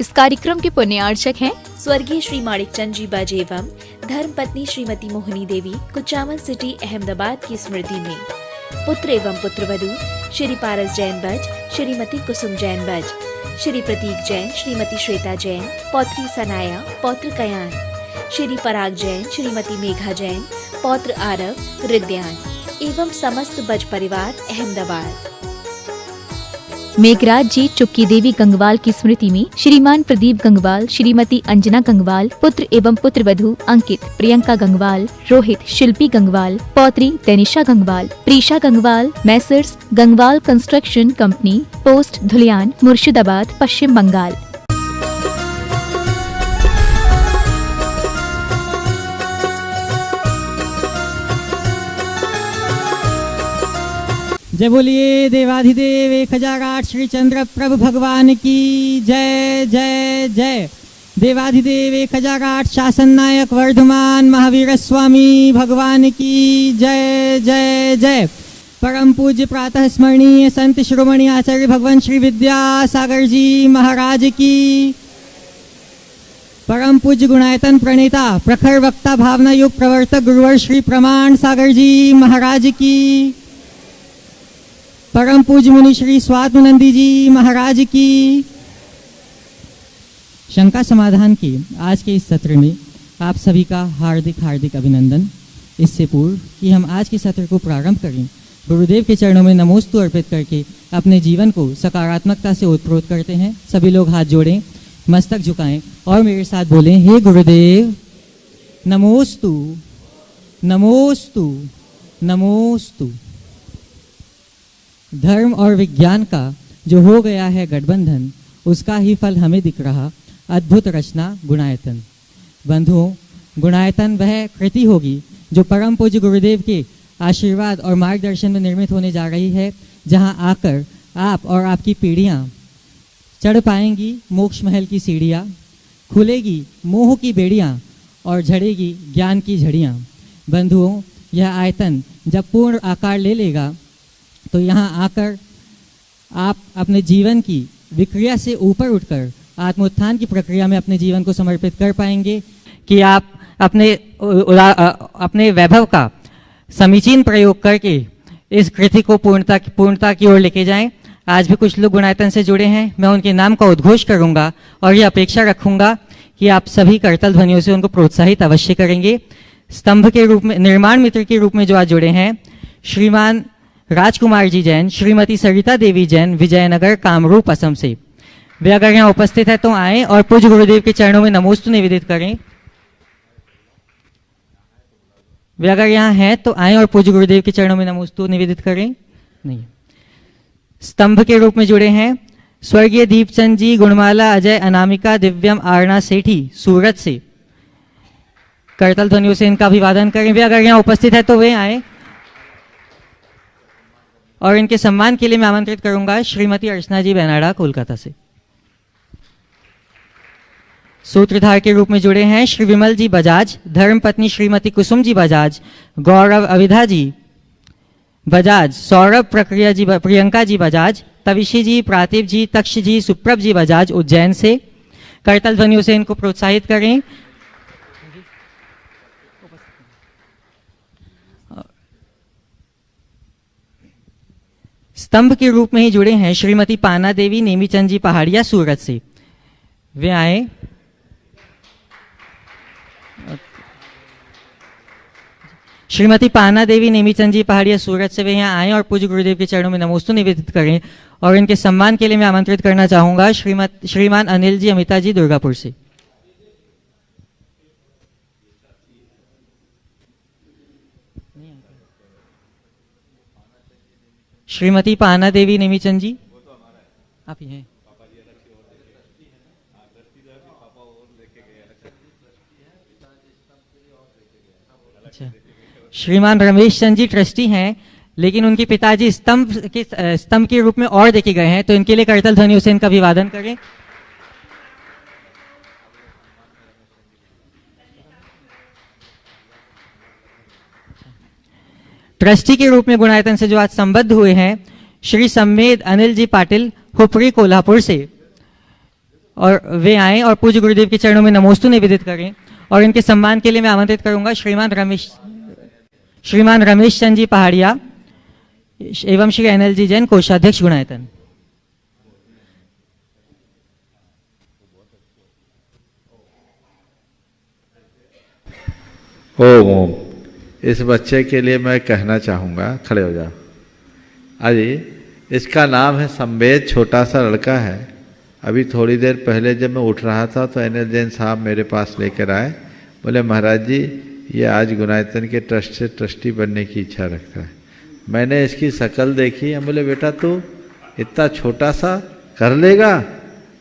इस कार्यक्रम के पुण्यार्चक हैं स्वर्गीय श्री माणिकचंद जी बाजे एवं धर्म पत्नी श्रीमती मोहिनी देवी, कुचामन सिटी, अहमदाबाद की स्मृति में। पुत्र एवं पुत्रवधू श्री पारस जैन बज, श्रीमती कुसुम जैन बज, श्री प्रतीक जैन, श्रीमती श्वेता जैन, पौत्री सनाया, पौत्र कयान, श्री पराग जैन, श्रीमती मेघा जैन, पौत्र आरव, रिद्यान एवं समस्त बज परिवार, अहमदाबाद। मेघराज जी चुक्की देवी गंगवाल की स्मृति में श्रीमान प्रदीप गंगवाल, श्रीमती अंजना गंगवाल, पुत्र एवं पुत्रवधू अंकित, प्रियंका गंगवाल, रोहित, शिल्पी गंगवाल, पौत्री Tanisha Gangwal, Preesha Gangwal, Messrs Gangwal construction company, post Dhulian, Murshidabad, Paschim Bengal. जय बोलिए देवाधिदेव 1008 श्री चंद्र प्रभु भगवान की जय जय जय। देवाधिदेव 1008 शासन नायक वर्धमान महावीर स्वामी भगवान की जय जय जय। परम पूज्य प्रातः स्मरणीय संत शिरोमणि आचार्य भगवान श्री विद्यासागर जी महाराज की, परम पूज्य गुणायतन प्रणेता प्रखर वक्ता भावना युग प्रवर्तक गुरुवर श्री प्रमाण सागर जी महाराज की, परम पूज्य मुनि श्री स्वात्मनंदी जी महाराज की। शंका समाधान की आज के इस सत्र में आप सभी का हार्दिक हार्दिक अभिनंदन। इससे पूर्व कि हम आज के सत्र को प्रारंभ करें, गुरुदेव के चरणों में नमोस्तु अर्पित करके अपने जीवन को सकारात्मकता से ओतप्रोत करते हैं। सभी लोग हाथ जोड़ें, मस्तक झुकाएं और मेरे साथ बोलें, हे गुरुदेव नमोस्तु नमोस्तु नमोस्तु। धर्म और विज्ञान का जो हो गया है गठबंधन, उसका ही फल हमें दिख रहा। अद्भुत रचना गुणायतन। बंधुओं, गुणायतन वह कृति होगी जो परम पूज्य गुरुदेव के आशीर्वाद और मार्गदर्शन में निर्मित होने जा रही है, जहां आकर आप और आपकी पीढ़ियां चढ़ पाएंगी मोक्ष महल की सीढ़ियां, खुलेगी मोह की बेड़ियां और झड़ेगी ज्ञान की झड़ियां। बंधुओं, यह आयतन जब पूर्ण आकार ले लेगा तो यहाँ आकर आप अपने जीवन की विक्रिया से ऊपर उठकर आत्मोत्थान की प्रक्रिया में अपने जीवन को समर्पित कर पाएंगे कि आप अपने वैभव का समीचीन प्रयोग करके इस कृति को पूर्णता की ओर लेके जाएं। आज भी कुछ लोग गुणायतन से जुड़े हैं, मैं उनके नाम का उद्घोष करूंगा और ये अपेक्षा रखूंगा कि आप सभी करतल ध्वनियों से उनको प्रोत्साहित अवश्य करेंगे। स्तंभ के रूप में, निर्माण मित्र के रूप में जो आज जुड़े हैं, श्रीमान राजकुमार जी जैन, श्रीमती सरिता देवी जैन, विजयनगर कामरूप असम से। वे अगर यहाँ उपस्थित है तो आए और पूज्य गुरुदेव के चरणों में नमोस्तु निवेदित करें। वे अगर यहाँ हैं तो आए और पूज्य गुरुदेव के चरणों में नमोस्तु निवेदित करें। नहीं, स्तंभ के रूप में जुड़े हैं स्वर्गीय दीपचंद जी, गुणमाला, अजय, अनामिका, दिव्यम, आरना सेठी, सूरत से। करतल ध्वनियों से इनका अभिवादन करें। वे अगर यहाँ उपस्थित है तो वे आए और इनके सम्मान के लिए मैं आमंत्रित करूंगा श्रीमती अर्चना जी बेनाडा, कोलकाता से। सूत्रधार के रूप में जुड़े हैं श्री विमल जी बजाज, धर्म पत्नी श्रीमती कुसुम जी बजाज, गौरव अविधा जी बजाज, सौरभ प्रक्रिया जी, प्रियंका जी बजाज, तविशी जी, प्रातिभ जी, तक्ष जी, सुप्रभ जी बजाज, उज्जैन से। करतल ध्वनियों से इनको प्रोत्साहित करें। स्तंभ के रूप में ही जुड़े हैं श्रीमती पाना देवी, नेमीचंद जी पहाड़िया, सूरत से। वे आए। श्रीमती पाना देवी, नेमीचंद जी पहाड़िया, सूरत से वे यहाँ आए और पूज्य गुरुदेव के चरणों में नमोस्तु निवेदित करें और इनके सम्मान के लिए मैं आमंत्रित करना चाहूंगा श्रीमान अनिल जी अमिता जी, दुर्गापुर से। श्रीमती पाना देवी, नेमीचंद जी, आप ही हैं। अच्छा, श्रीमान रमेश चंद जी ट्रस्टी हैं, लेकिन उनके पिताजी स्तंभ के रूप में और देखे गए हैं, तो इनके लिए करतल ध्वनियों से इनका अभिवादन करें। ट्रस्टी के रूप में गुणायतन से जो आज संबद्ध हुए हैं श्री सम्मेद अनिल जी पाटिल, हुपरी, कोल्हापुर से। और वे आएं और पूज्य गुरुदेव के चरणों में नमोस्तु निवेदित करें। और इनके सम्मान के लिए मैं आमंत्रित करूंगा श्रीमान रमेश चंद जी पहाड़िया एवं श्री NLG जैन कोषाध्यक्ष गुणायतन। ओम। इस बच्चे के लिए मैं कहना चाहूँगा, खड़े हो जाओ। अरे इसका नाम है संवेद, छोटा सा लड़का है। अभी थोड़ी देर पहले जब मैं उठ रहा था तो NL जैन साहब मेरे पास लेकर आए, बोले महाराज जी ये आज गुणायतन के ट्रस्ट से ट्रस्टी बनने की इच्छा रखता है। मैंने इसकी शक्ल देखी, हम बोले बेटा तू इतना छोटा सा कर लेगा?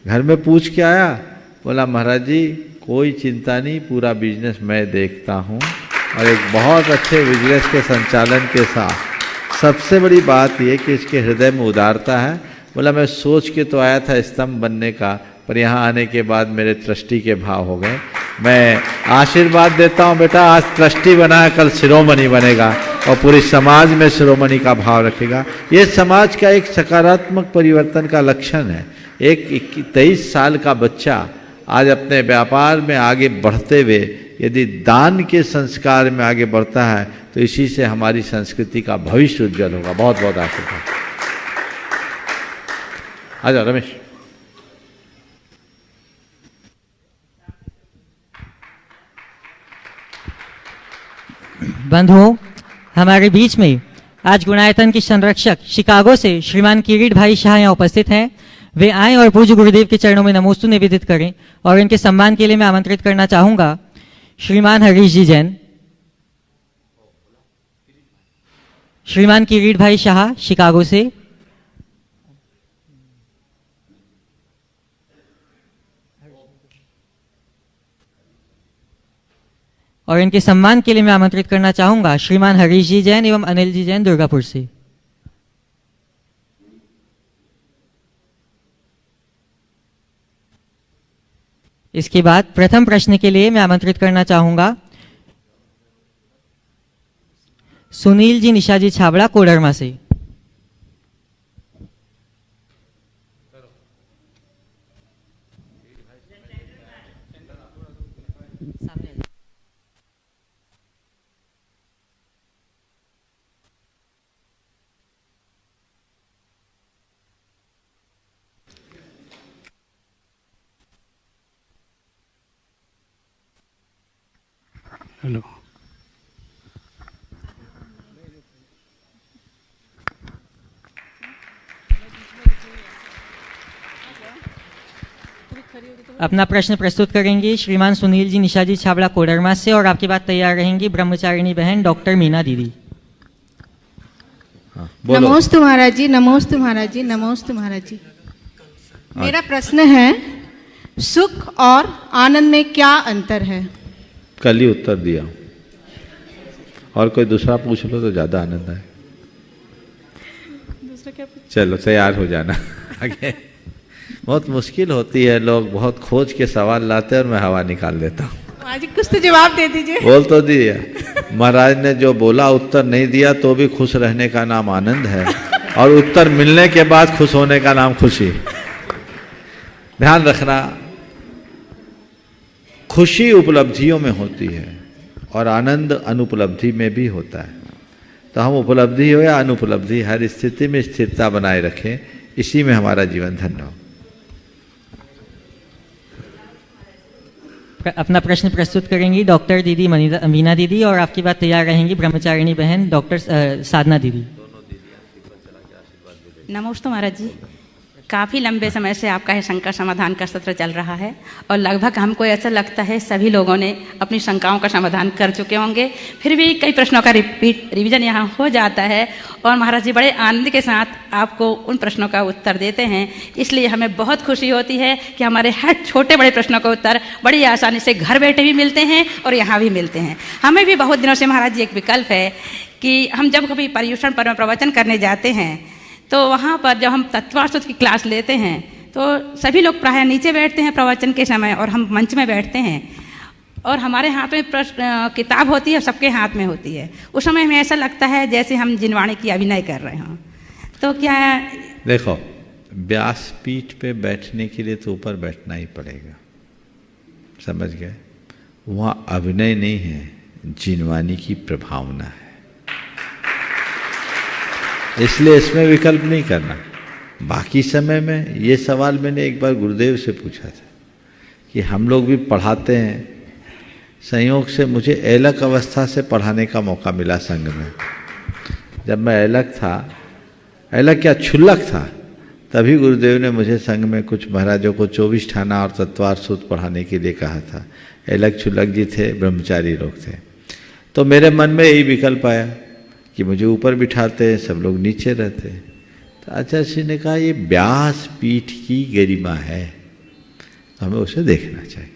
घर में पूछ के आया? बोला महाराज जी कोई चिंता नहीं, पूरा बिजनेस मैं देखता हूँ और एक बहुत अच्छे बिजनेस के संचालन के साथ। सबसे बड़ी बात यह कि इसके हृदय में उदारता है। बोला मैं सोच के तो आया था स्तंभ बनने का, पर यहाँ आने के बाद मेरे ट्रस्टी के भाव हो गए। मैं आशीर्वाद देता हूँ बेटा, आज ट्रस्टी बना है, कल शिरोमणि बनेगा और पूरे समाज में शिरोमणि का भाव रखेगा। ये समाज का एक सकारात्मक परिवर्तन का लक्षण है। एक 23 साल का बच्चा आज अपने व्यापार में आगे बढ़ते हुए यदि दान के संस्कार में आगे बढ़ता है तो इसी से हमारी संस्कृति का भविष्य उज्जवल होगा। बहुत बहुत आशीर्वाद। आ जाओ रमेश। बंधुओं, हमारे बीच में आज गुणायतन के संरक्षक शिकागो से श्रीमान किरीट भाई शाह यहाँ उपस्थित हैं। वे आएं और पूज्य गुरुदेव के चरणों में नमोस्तु निवेदित करें। और इनके सम्मान के लिए मैं आमंत्रित करना चाहूंगा श्रीमान हरीश जी जैन, श्रीमान किरीट भाई शाह शिकागो से, और इनके सम्मान के लिए मैं आमंत्रित करना चाहूंगा श्रीमान हरीश जी जैन एवं अनिल जी जैन दुर्गापुर से। इसके बाद प्रथम प्रश्न के लिए मैं आमंत्रित करना चाहूंगा सुनील जी निशा जी छाबड़ा कोडरमा से। हेलो। अपना प्रश्न प्रस्तुत करेंगे श्रीमान सुनील जी निशा जी छाबड़ा कोडरमा से और आपके बाद तैयार रहेंगी ब्रह्मचारिणी बहन डॉक्टर मीना दीदी। नमोस्तु महाराज जी, नमोस्तु महाराज जी, नमोस्तु महाराज जी। मेरा प्रश्न है सुख और आनंद में क्या अंतर है? कल ही उत्तर दिया, और कोई दूसरा पूछ लो तो ज्यादा आनंद आए। दूसरा क्या पूछ? चलो तैयार हो जाना आगे। बहुत मुश्किल होती है, लोग बहुत खोज के सवाल लाते हैं और मैं हवा निकाल देता हूँ। महाराज जी कुछ तो जवाब दे दीजिए। बोल तो दिया महाराज ने, जो बोला उत्तर नहीं दिया तो भी खुश रहने का नाम आनंद है, और उत्तर मिलने के बाद खुश होने का नाम खुशी। ध्यान रखना, खुशी उपलब्धियों में होती है और आनंद अनुपलब्धि में भी होता है। तो हम उपलब्धि हो या अनुपलब्धि, हर स्थिति में स्थिरता बनाए रखें, इसी में हमारा जीवन धन्य हो। अपना प्रश्न प्रस्तुत करेंगी डॉक्टर दीदी मीना दीदी और आपकी बात तैयार रहेंगी ब्रह्मचारिणी बहन डॉक्टर साधना दीदी। नमस्ते महाराज जी, काफ़ी लंबे समय से आपका है शंका समाधान का सत्र चल रहा है और लगभग हमको ऐसा लगता है सभी लोगों ने अपनी शंकाओं का समाधान कर चुके होंगे। फिर भी कई प्रश्नों का रिवीजन यहाँ हो जाता है और महाराज जी बड़े आनंद के साथ आपको उन प्रश्नों का उत्तर देते हैं। इसलिए हमें बहुत खुशी होती है कि हमारे हर छोटे बड़े प्रश्नों का उत्तर बड़ी आसानी से घर बैठे भी मिलते हैं और यहाँ भी मिलते हैं। हमें भी बहुत दिनों से महाराज जी एक विकल्प है कि हम जब कभी पर्युषण पर्व में प्रवचन करने जाते हैं तो वहाँ पर जब हम तत्वार्थ की क्लास लेते हैं तो सभी लोग प्रायः नीचे बैठते हैं प्रवचन के समय और हम मंच में बैठते हैं और हमारे हाथ में किताब होती है, सबके हाथ में होती है। उस समय हमें ऐसा लगता है जैसे हम जिनवाणी की अभिनय कर रहे हों। तो क्या देखो, व्यासपीठ पे बैठने के लिए तो ऊपर बैठना ही पड़ेगा, समझ गए? वहाँ अभिनय नहीं है, जिनवानी की प्रभावना है, इसलिए इसमें विकल्प नहीं करना। बाकी समय में ये सवाल मैंने एक बार गुरुदेव से पूछा था कि हम लोग भी पढ़ाते हैं, संयोग से मुझे ऐलक अवस्था से पढ़ाने का मौका मिला संघ में। जब मैं ऐलक था, ऐलक क्या क्षुल्लक था, तभी गुरुदेव ने मुझे संघ में कुछ महाराजों को 24 ठाना और तत्वार सूत्र पढ़ाने के लिए कहा था। ऐलक क्षुल्लक जी थे, ब्रह्मचारी लोग थे। तो मेरे मन में यही विकल्प आया कि मुझे ऊपर बिठाते हैं, सब लोग नीचे रहते हैं। तो आचार्य श्री ने कहा ये व्यास पीठ की गरिमा है, तो हमें उसे देखना चाहिए।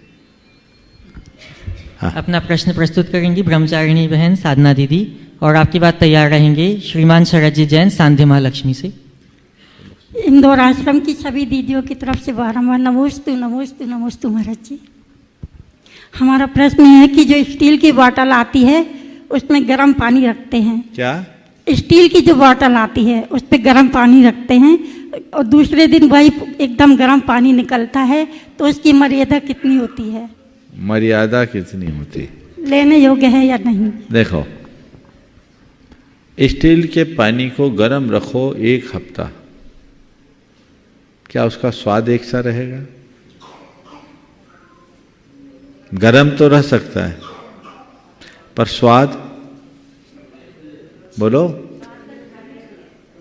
हाँ। अपना प्रश्न प्रस्तुत करेंगी ब्रह्मचारिणी बहन साधना दीदी, और आपकी बात तैयार रहेंगे श्रीमान शरद जी जैन सांध्य महालक्ष्मी से। इंदौर आश्रम की सभी दीदियों की तरफ से बारंबार नमोस्तु नमोस्तु नमोस्तु महाराज जी। हमारा प्रश्न है कि जो स्टील की बोतल आती है उसमें गर्म पानी रखते हैं, क्या स्टील की जो बोतल आती है उस पर गर्म पानी रखते हैं और दूसरे दिन वही एकदम गर्म पानी निकलता है, तो उसकी मर्यादा कितनी होती है? मर्यादा कितनी होती, लेने योग्य है या नहीं? देखो, स्टील के पानी को गर्म रखो 1 हफ्ता, क्या उसका स्वाद एक सा रहेगा? गर्म तो रह सकता है, पर स्वाद बोलो।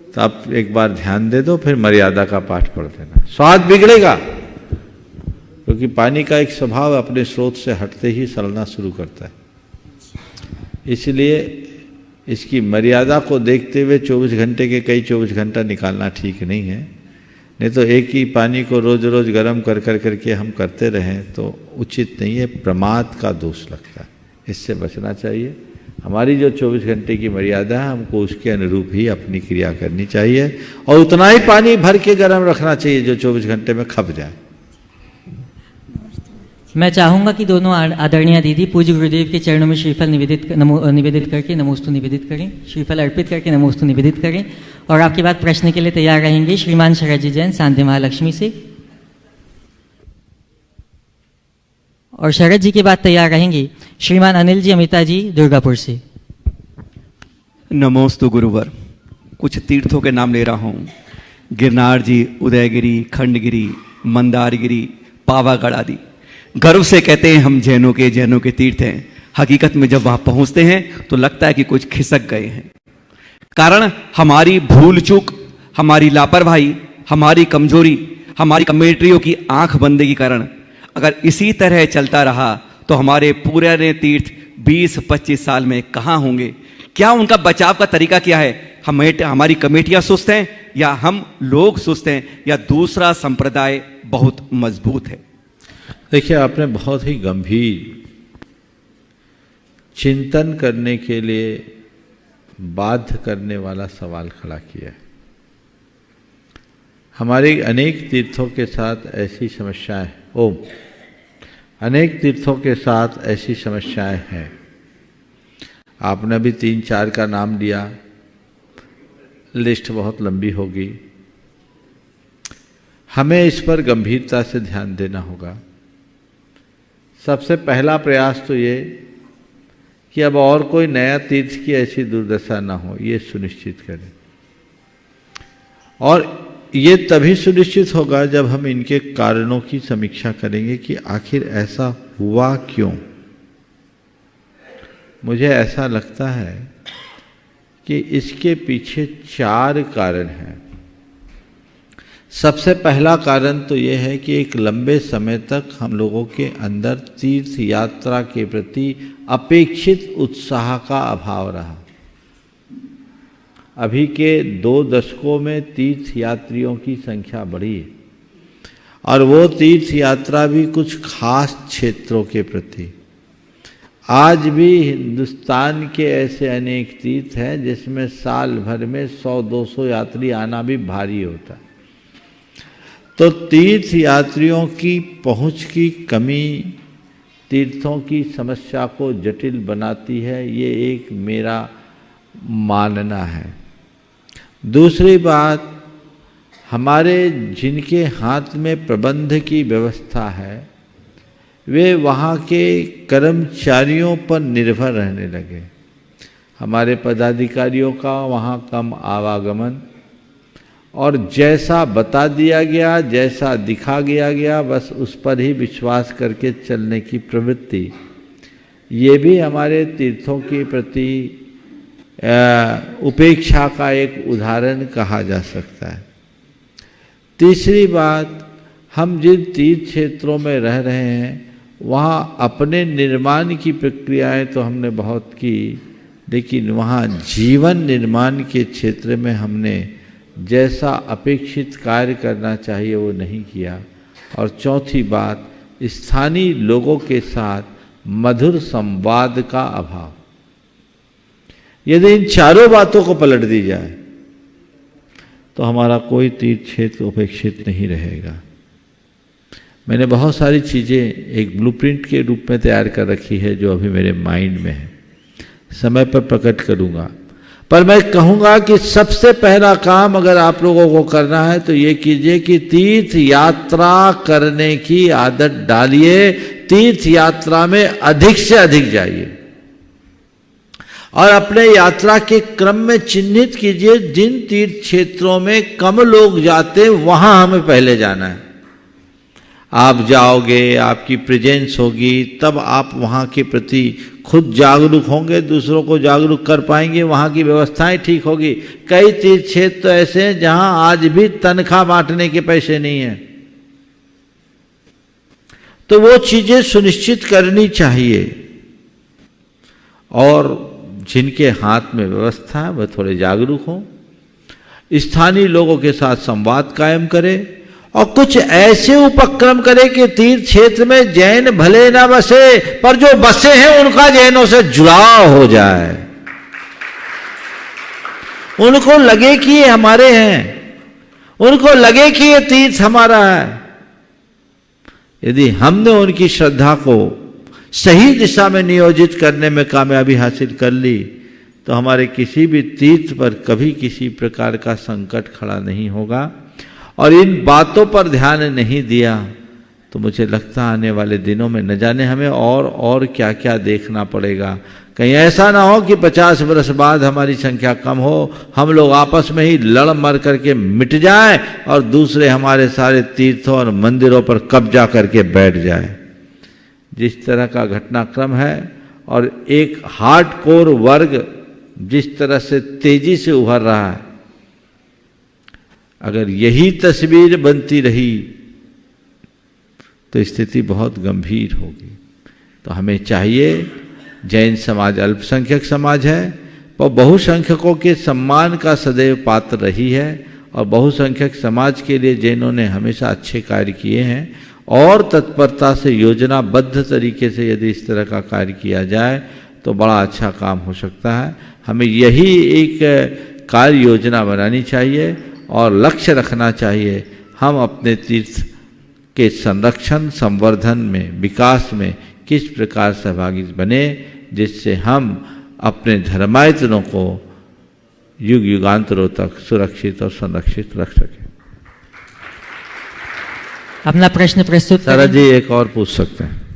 तो आप एक बार ध्यान दे दो, फिर मर्यादा का पाठ पढ़ देना। स्वाद बिगड़ेगा, क्योंकि पानी का एक स्वभाव अपने स्रोत से हटते ही सड़ना शुरू करता है। इसलिए इसकी मर्यादा को देखते हुए 24 घंटे के कई 24 घंटा निकालना ठीक नहीं है। नहीं तो एक ही पानी को रोज रोज गर्म कर करके हम करते रहें तो उचित नहीं है, प्रमाद का दोष लगता है। इससे बचना चाहिए। हमारी जो 24 घंटे की मर्यादा है, हमको उसके अनुरूप ही अपनी क्रिया करनी चाहिए, और उतना ही पानी भर के गर्म रखना चाहिए जो 24 घंटे में खप जाए। मैं चाहूंगा कि दोनों आदरणीय दीदी पूज्य गुरुदेव के चरणों में श्रीफल निवेदित करके नमोस्तु निवेदित करें, श्रीफल अर्पित करके नमोस्तु निवेदित करें। और आपके बाद प्रश्न के लिए तैयार रहेंगे श्रीमान शरद जी जैन सांध्य महालक्ष्मी से, और शरद जी के बाद तैयार रहेंगे श्रीमान अनिल जी अमिता जी दुर्गापुर से। नमोस्तु गुरुवर। कुछ तीर्थों के नाम ले रहा हूँ, गिरनार जी, उदयगिरी, खंडगिरी, मंदारगिरी, पावागढ़ आदि। गर्व से कहते हैं हम जैनों के तीर्थ हैं, हकीकत में जब वहां पहुंचते हैं तो लगता है कि कुछ खिसक गए हैं। कारण हमारी भूल चूक, हमारी लापरवाही, हमारी कमजोरी, हमारी कमेटियों की आंख बंदी के कारण अगर इसी तरह चलता रहा तो हमारे पूरे तीर्थ 20-25 साल में कहाँ होंगे? क्या उनका बचाव का तरीका क्या है? हमारी कमेटियां सुस्त हैं या हम लोग सुस्त हैं या दूसरा संप्रदाय बहुत मजबूत है? देखिए, आपने बहुत ही गंभीर चिंतन करने के लिए बाध्य करने वाला सवाल खड़ा किया है। हमारे अनेक तीर्थों के साथ ऐसी समस्याएं अनेक तीर्थों के साथ ऐसी समस्याएं हैं। आपने अभी 3-4 का नाम लिया, लिस्ट बहुत लंबी होगी। हमें इस पर गंभीरता से ध्यान देना होगा। सबसे पहला प्रयास तो ये कि अब और कोई नया तीर्थ की ऐसी दुर्दशा ना हो, ये सुनिश्चित करें। और ये तभी सुनिश्चित होगा जब हम इनके कारणों की समीक्षा करेंगे कि आखिर ऐसा हुआ क्यों। मुझे ऐसा लगता है कि इसके पीछे 4 कारण हैं। सबसे पहला कारण तो यह है कि एक लंबे समय तक हम लोगों के अंदर तीर्थ यात्रा के प्रति अपेक्षित उत्साह का अभाव रहा। अभी के 2 दशकों में तीर्थ यात्रियों की संख्या बढ़ी है, और वो तीर्थ यात्रा भी कुछ खास क्षेत्रों के प्रति। आज भी हिंदुस्तान के ऐसे अनेक तीर्थ हैं जिसमें साल भर में 100-200 यात्री आना भी भारी होता है। तो तीर्थ यात्रियों की पहुंच की कमी तीर्थों की समस्या को जटिल बनाती है, ये एक मेरा मानना है। दूसरी बात, हमारे जिनके हाथ में प्रबंध की व्यवस्था है वे वहाँ के कर्मचारियों पर निर्भर रहने लगे। हमारे पदाधिकारियों का वहाँ कम आवागमन और जैसा बता दिया गया, जैसा दिखा गया बस उस पर ही विश्वास करके चलने की प्रवृत्ति, ये भी हमारे तीर्थों के प्रति उपेक्षा का एक उदाहरण कहा जा सकता है। तीसरी बात, हम जिन तीर्थ क्षेत्रों में रह रहे हैं वहाँ अपने निर्माण की प्रक्रियाएं तो हमने बहुत की, लेकिन वहाँ जीवन निर्माण के क्षेत्र में हमने जैसा अपेक्षित कार्य करना चाहिए वो नहीं किया। और चौथी बात, स्थानीय लोगों के साथ मधुर संवाद का अभाव। यदि इन चारों बातों को पलट दी जाए तो हमारा कोई तीर्थ क्षेत्र उपेक्षित नहीं रहेगा। मैंने बहुत सारी चीज़ें एक ब्लूप्रिंट के रूप में तैयार कर रखी है जो अभी मेरे माइंड में है, समय पर प्रकट करूंगा। पर मैं कहूंगा कि सबसे पहला काम अगर आप लोगों को करना है तो ये कीजिए कि तीर्थ यात्रा करने की आदत डालिए। तीर्थ यात्रा में अधिक से अधिक जाइए और अपने यात्रा के क्रम में चिन्हित कीजिए जिन तीर्थ क्षेत्रों में कम लोग जाते वहां हमें पहले जाना है। आप जाओगे, आपकी प्रेजेंस होगी, तब आप वहाँ के प्रति खुद जागरूक होंगे, दूसरों को जागरूक कर पाएंगे, वहाँ की व्यवस्थाएं ठीक होगी। कई तीर्थ क्षेत्र तो ऐसे हैं जहाँ आज भी तनख्वाह बांटने के पैसे नहीं हैं, तो वो चीजें सुनिश्चित करनी चाहिए। और जिनके हाथ में व्यवस्था है वह थोड़े जागरूक हों, स्थानीय लोगों के साथ संवाद कायम करें और कुछ ऐसे उपक्रम करें कि तीर्थ क्षेत्र में जैन भले ना बसे पर जो बसे हैं उनका जैनों से जुड़ाव हो जाए, उनको लगे कि ये हमारे हैं, उनको लगे कि ये तीर्थ हमारा है। यदि हमने उनकी श्रद्धा को सही दिशा में नियोजित करने में कामयाबी हासिल कर ली तो हमारे किसी भी तीर्थ पर कभी किसी प्रकार का संकट खड़ा नहीं होगा। और इन बातों पर ध्यान नहीं दिया तो मुझे लगता है आने वाले दिनों में न जाने हमें और क्या क्या देखना पड़ेगा। कहीं ऐसा ना हो कि 50 वर्ष बाद हमारी संख्या कम हो, हम लोग आपस में ही लड़ मर करके मिट जाएं और दूसरे हमारे सारे तीर्थों और मंदिरों पर कब्जा करके बैठ जाए। जिस तरह का घटनाक्रम है और एक हार्डकोर वर्ग जिस तरह से तेजी से उभर रहा है, अगर यही तस्वीर बनती रही तो स्थिति बहुत गंभीर होगी। तो हमें चाहिए, जैन समाज अल्पसंख्यक समाज है पर बहुसंख्यकों के सम्मान का सदैव पात्र रही है और बहुसंख्यक समाज के लिए जैनों ने हमेशा अच्छे कार्य किए हैं और तत्परता से योजनाबद्ध तरीके से यदि इस तरह का कार्य किया जाए तो बड़ा अच्छा काम हो सकता है। हमें यही एक कार्य योजना बनानी चाहिए और लक्ष्य रखना चाहिए, हम अपने तीर्थ के संरक्षण, संवर्धन में, विकास में किस प्रकार सहभागी बने जिससे हम अपने धर्मायतनों को युग युगांतरों तक सुरक्षित और संरक्षित रख सकें। अपना प्रश्न प्रस्तुत सारा जी एक और पूछ सकते हैं।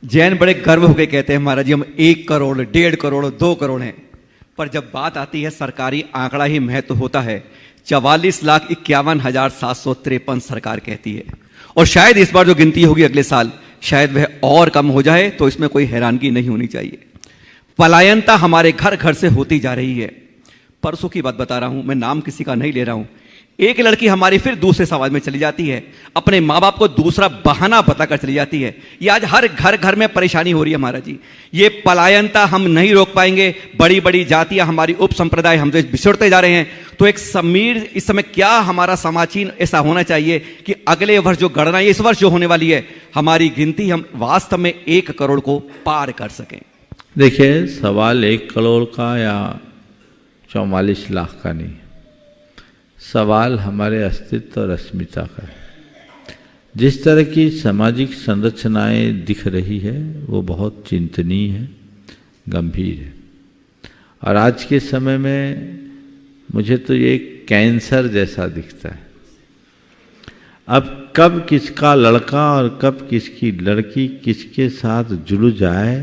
जैन बड़े गर्व होकर कहते हैं महाराज जी हम 1 करोड़, 1.5 करोड़, 2 करोड़ हैं, पर जब बात आती है सरकारी आंकड़ा ही महत्व होता है। 44,51,753 सरकार कहती है और शायद इस बार जो गिनती होगी अगले साल शायद वह और कम हो जाए, तो इसमें कोई हैरानगी नहीं होनी चाहिए। पलायनता हमारे घर घर से होती जा रही है। परसों की बात बता रहा हूं, मैं नाम किसी का नहीं ले रहा हूं। एक लड़की हमारी फिर दूसरे समाज में चली जाती है, अपने माँ बाप को दूसरा बहाना बताकर चली जाती है। ये आज हर घर घर में परेशानी हो रही है महाराज जी। ये पलायनता हम नहीं रोक पाएंगे। बड़ी बड़ी जातियां, हमारी उप संप्रदाय हमसे बिछड़ते जा रहे हैं। तो एक समीर इस समय क्या हमारा समाचीन ऐसा होना चाहिए कि अगले वर्ष जो गणना इस वर्ष जो होने वाली है, हमारी गिनती हम वास्तव में 1 करोड़ को पार कर सकें। देखिए, सवाल 1 करोड़ का या 44 लाख का नहीं, सवाल हमारे अस्तित्व और अस्मिता का है। जिस तरह की सामाजिक संरचनाएं दिख रही है वो बहुत चिंतनीय है, गंभीर है। और आज के समय में मुझे तो ये कैंसर जैसा दिखता है। अब कब किसका लड़का और कब किसकी लड़की किसके साथ जुड़ जाए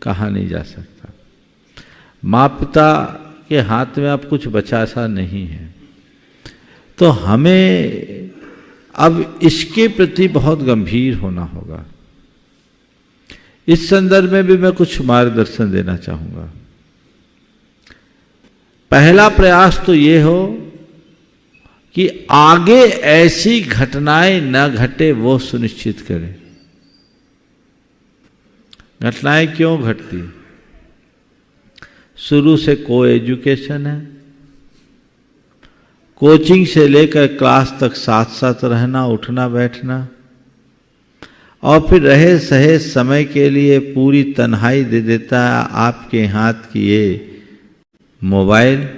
कहा नहीं जा सकता। माँ पिता के हाथ में अब कुछ बचा सा नहीं है। तो हमें अब इसके प्रति बहुत गंभीर होना होगा। इस संदर्भ में भी मैं कुछ मार्गदर्शन देना चाहूंगा। पहला प्रयास तो ये हो कि आगे ऐसी घटनाएं न घटे वो सुनिश्चित करें। घटनाएं क्यों घटती? शुरू से को एजुकेशन है, कोचिंग से लेकर क्लास तक साथ साथ रहना, उठना बैठना, और फिर रहे सहे समय के लिए पूरी तन्हाई दे देता है आपके हाथ की ये मोबाइल,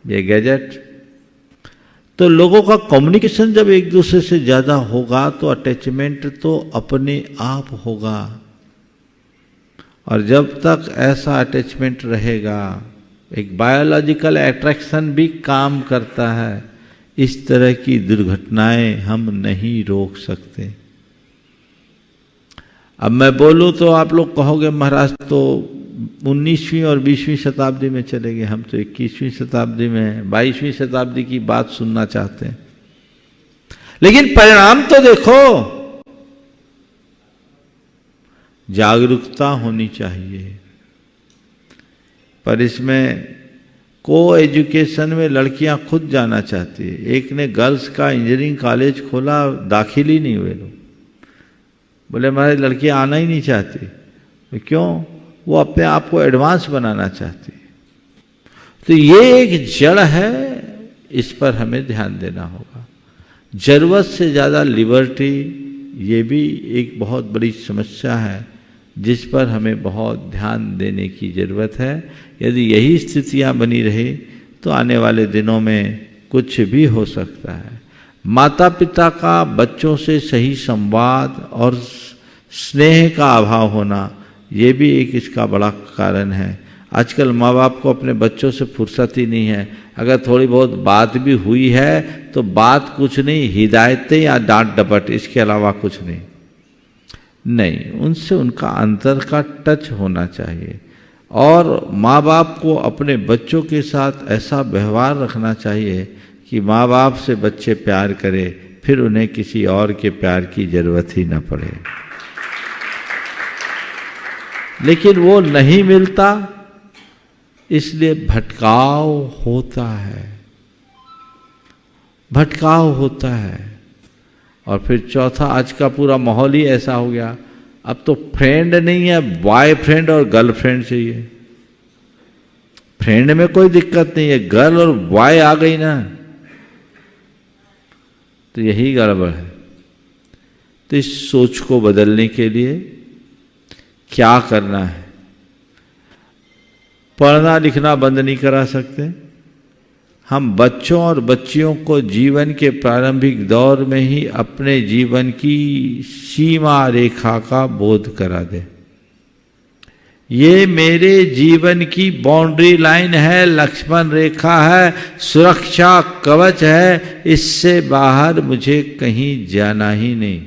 ये गैजेट। तो लोगों का कम्युनिकेशन जब एक दूसरे से ज्यादा होगा तो अटैचमेंट तो अपने आप होगा। और जब तक ऐसा अटैचमेंट रहेगा, एक बायोलॉजिकल अट्रैक्शन भी काम करता है। इस तरह की दुर्घटनाएं हम नहीं रोक सकते। अब मैं बोलूं तो आप लोग कहोगे महाराज तो 19वीं और 20वीं शताब्दी में चले गए, हम तो 21वीं शताब्दी में 22वीं शताब्दी की बात सुनना चाहते हैं। लेकिन परिणाम तो देखो, जागरूकता होनी चाहिए। पर इसमें को एजुकेशन में लड़कियां खुद जाना चाहती है। एक ने गर्ल्स का इंजीनियरिंग कॉलेज खोला, दाखिल ही नहीं हुए लोग। बोले हमारी लड़कियां आना ही नहीं चाहती। तो क्यों? वो अपने आप को एडवांस बनाना चाहती है। तो ये एक जड़ है, इस पर हमें ध्यान देना होगा। जरूरत से ज़्यादा लिबर्टी, ये भी एक बहुत बड़ी समस्या है जिस पर हमें बहुत ध्यान देने की ज़रूरत है। यदि यही स्थितियां बनी रही तो आने वाले दिनों में कुछ भी हो सकता है। माता पिता का बच्चों से सही संवाद और स्नेह का अभाव होना, ये भी एक इसका बड़ा कारण है। आजकल माँ बाप को अपने बच्चों से फुर्सत ही नहीं है। अगर थोड़ी बहुत बात भी हुई है तो बात कुछ नहीं, हिदायतें या डांट डपट, इसके अलावा कुछ नहीं। उनसे उनका अंतर का टच होना चाहिए। और माँ बाप को अपने बच्चों के साथ ऐसा व्यवहार रखना चाहिए कि माँ बाप से बच्चे प्यार करें, फिर उन्हें किसी और के प्यार की जरूरत ही न पड़े। लेकिन वो नहीं मिलता, इसलिए भटकाव होता है। और फिर चौथा, आज का पूरा माहौल ही ऐसा हो गया। अब तो फ्रेंड नहीं है, बॉयफ्रेंड और गर्लफ्रेंड चाहिए। फ्रेंड में कोई दिक्कत नहीं है, गर्ल और बॉय आ गई ना तो यही गड़बड़ है। तो इस सोच को बदलने के लिए क्या करना है? पढ़ना लिखना बंद नहीं करा सकते। हम बच्चों और बच्चियों को जीवन के प्रारंभिक दौर में ही अपने जीवन की सीमा रेखा का बोध करा दें। ये मेरे जीवन की बाउंड्री लाइन है, लक्ष्मण रेखा है, सुरक्षा कवच है, इससे बाहर मुझे कहीं जाना ही नहीं।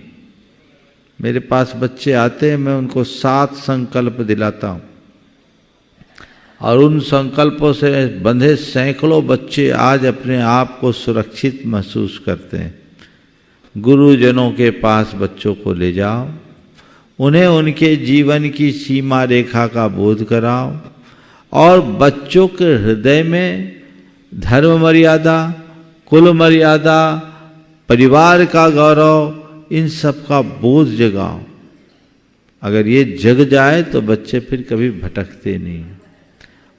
मेरे पास बच्चे आते हैं, मैं उनको 7 संकल्प दिलाता हूं और उन संकल्पों से बंधे सैकड़ों बच्चे आज अपने आप को सुरक्षित महसूस करते हैं। गुरुजनों के पास बच्चों को ले जाओ, उन्हें उनके जीवन की सीमा रेखा का बोध कराओ और बच्चों के हृदय में धर्म मर्यादा, कुल मर्यादा, परिवार का गौरव, इन सब का बोध जगाओ। अगर ये जग जाए तो बच्चे फिर कभी भटकते नहीं।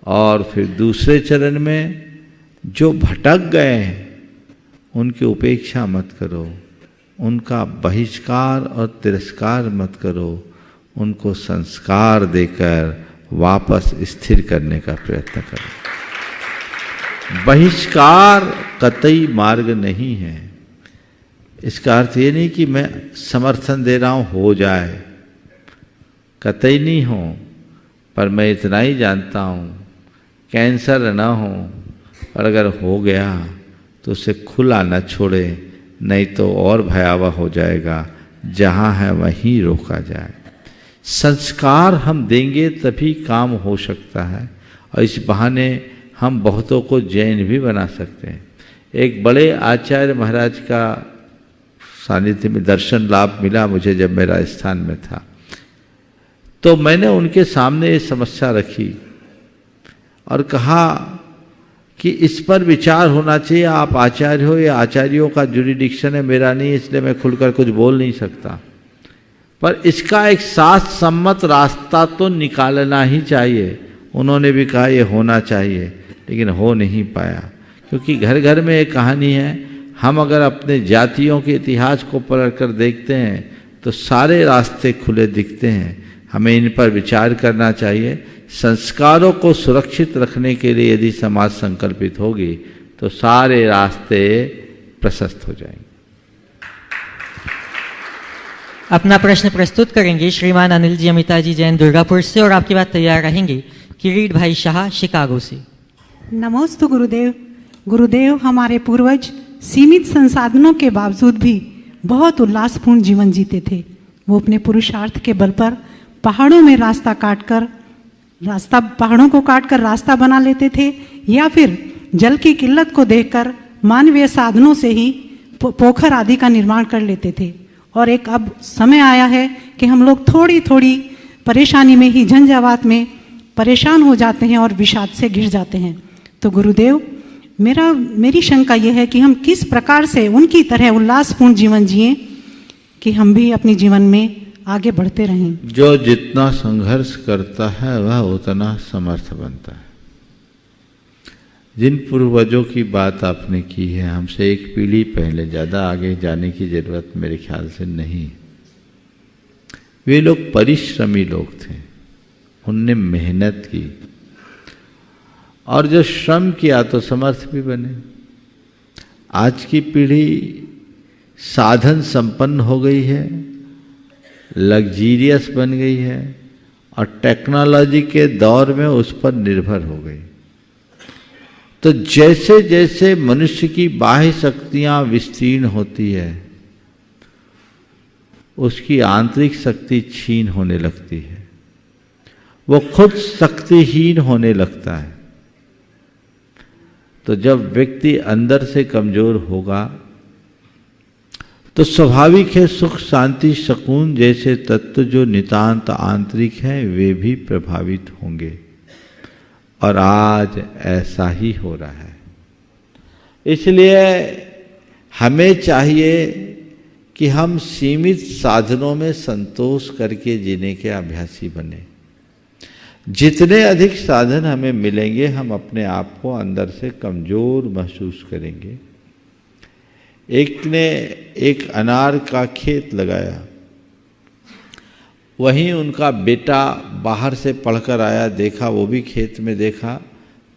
और फिर दूसरे चरण में जो भटक गए हैं उनकी उपेक्षा मत करो, उनका बहिष्कार और तिरस्कार मत करो, उनको संस्कार देकर वापस स्थिर करने का प्रयत्न करो। बहिष्कार कतई मार्ग नहीं है। इसका अर्थ ये नहीं कि मैं समर्थन दे रहा हूं हो जाए, कतई नहीं हो। पर मैं इतना ही जानता हूँ, कैंसर न हो, पर अगर हो गया तो उसे खुला न छोड़े, नहीं तो और भयावह हो जाएगा। जहाँ है वहीं रोका जाए। संस्कार हम देंगे तभी काम हो सकता है, और इस बहाने हम बहुतों को जैन भी बना सकते हैं। एक बड़े आचार्य महाराज का सानिध्य में दर्शन लाभ मिला मुझे जब मैं राजस्थान में था, तो मैंने उनके सामने ये समस्या रखी और कहा कि इस पर विचार होना चाहिए। आप आचार्य हो, ये आचार्यों का जुरिडिक्शन है, मेरा नहीं, इसलिए मैं खुलकर कुछ बोल नहीं सकता, पर इसका एक साथ सम्मत रास्ता तो निकालना ही चाहिए। उन्होंने भी कहा ये होना चाहिए, लेकिन हो नहीं पाया, क्योंकि घर घर में एक कहानी है। हम अगर अपने जातियों के इतिहास को पलट कर देखते हैं तो सारे रास्ते खुले दिखते हैं। हमें इन पर विचार करना चाहिए। संस्कारों को सुरक्षित रखने के लिए यदि समाज संकल्पित होगी तो सारे रास्ते प्रशस्त हो जाएंगे। अपना प्रश्न प्रस्तुत करेंगे श्रीमान अनिल जी अमिता जी जैन दुर्गापुर से, और आपकी बात तैयार रहेंगे किरीट भाई शाह शिकागो से। नमोस्तु गुरुदेव। गुरुदेव, हमारे पूर्वज सीमित संसाधनों के बावजूद भी बहुत उल्लासपूर्ण जीवन जीते थे। वो अपने पुरुषार्थ के बल पर पहाड़ों में पहाड़ों को काटकर रास्ता बना लेते थे, या फिर जल की किल्लत को देखकर मानवीय साधनों से ही पोखर आदि का निर्माण कर लेते थे। और एक अब समय आया है कि हम लोग थोड़ी थोड़ी परेशानी में ही, झंझावात में परेशान हो जाते हैं और विषाद से घिर जाते हैं। तो गुरुदेव, मेरी शंका यह है कि हम किस प्रकार से उनकी तरह उल्लासपूर्ण जीवन जिएं कि हम भी अपने जीवन में आगे बढ़ते रहें। जो जितना संघर्ष करता है वह उतना समर्थ बनता है। जिन पूर्वजों की बात आपने की है, हमसे एक पीढ़ी पहले, ज़्यादा आगे जाने की जरूरत मेरे ख्याल से नहीं। वे लोग परिश्रमी लोग थे, उनने मेहनत की, और जो श्रम किया तो समर्थ भी बने। आज की पीढ़ी साधन संपन्न हो गई है, लग्जीरियस बन गई है, और टेक्नोलॉजी के दौर में उस पर निर्भर हो गई। तो जैसे जैसे मनुष्य की बाह्य शक्तियां विस्तीर्ण होती है, उसकी आंतरिक शक्ति क्षीण होने लगती है, वो खुद शक्तिहीन होने लगता है। तो जब व्यक्ति अंदर से कमजोर होगा तो स्वाभाविक है सुख शांति सकून जैसे तत्व जो नितांत आंतरिक हैं वे भी प्रभावित होंगे, और आज ऐसा ही हो रहा है। इसलिए हमें चाहिए कि हम सीमित साधनों में संतोष करके जीने के अभ्यासी बने। जितने अधिक साधन हमें मिलेंगे, हम अपने आप को अंदर से कमजोर महसूस करेंगे। एक ने एक अनार का खेत लगाया, वहीं उनका बेटा बाहर से पढ़कर आया, देखा, वो भी खेत में देखा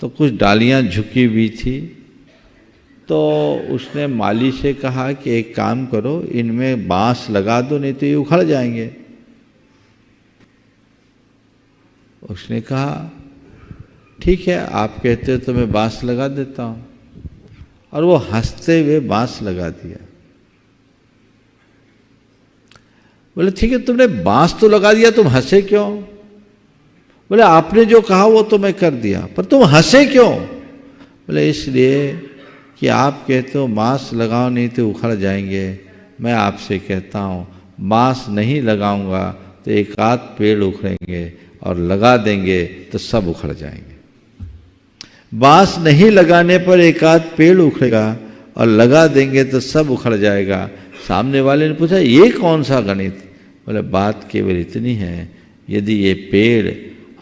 तो कुछ डालियां झुकी हुई थी। तो उसने माली से कहा कि एक काम करो, इनमें बांस लगा दो, नहीं तो ये उखड़ जाएंगे। उसने कहा ठीक है, आप कहते हो तो मैं बांस लगा देता हूं, और वो हंसते हुए बांस लगा दिया। बोले ठीक है, तुमने बांस तो लगा दिया, तुम हंसे क्यों? बोले आपने जो कहा वो तो मैं कर दिया, पर तुम हंसे क्यों? बोले इसलिए कि आप कहते हो बांस लगाओ नहीं तो उखड़ जाएंगे, मैं आपसे कहता हूँ बांस नहीं लगाऊंगा तो एक आध पेड़ उखड़ेंगे, और लगा देंगे तो सब उखड़ जाएंगे। बांस नहीं लगाने पर एक आध पेड़ उखड़ेगा, और लगा देंगे तो सब उखड़ जाएगा। सामने वाले ने पूछा ये कौन सा गणित? बोले बात केवल इतनी है, यदि ये पेड़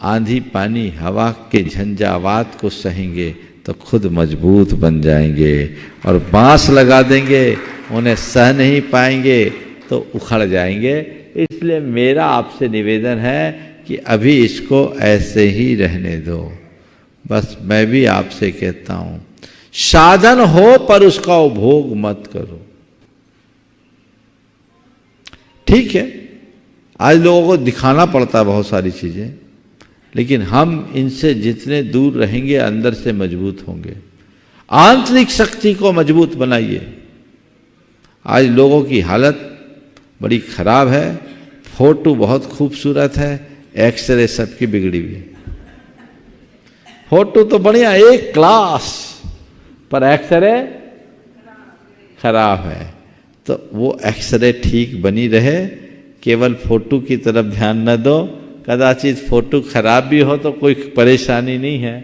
आंधी पानी हवा के झंझावात को सहेंगे तो खुद मजबूत बन जाएंगे, और बांस लगा देंगे उन्हें सह नहीं पाएंगे तो उखड़ जाएंगे। इसलिए मेरा आपसे निवेदन है कि अभी इसको ऐसे ही रहने दो। बस मैं भी आपसे कहता हूं, साधन हो पर उसका उपभोग मत करो। ठीक है, आज लोगों को दिखाना पड़ता है बहुत सारी चीजें, लेकिन हम इनसे जितने दूर रहेंगे अंदर से मजबूत होंगे। आंतरिक शक्ति को मजबूत बनाइए। आज लोगों की हालत बड़ी खराब है, फोटो बहुत खूबसूरत है, एक्सरे सबकी बिगड़ी हुई है। फोटो तो बढ़िया एक क्लास, पर एक्सरे खराब है। तो वो एक्सरे ठीक बनी रहे, केवल फोटो की तरफ ध्यान न दो। कदाचित फोटो खराब भी हो तो कोई परेशानी नहीं है,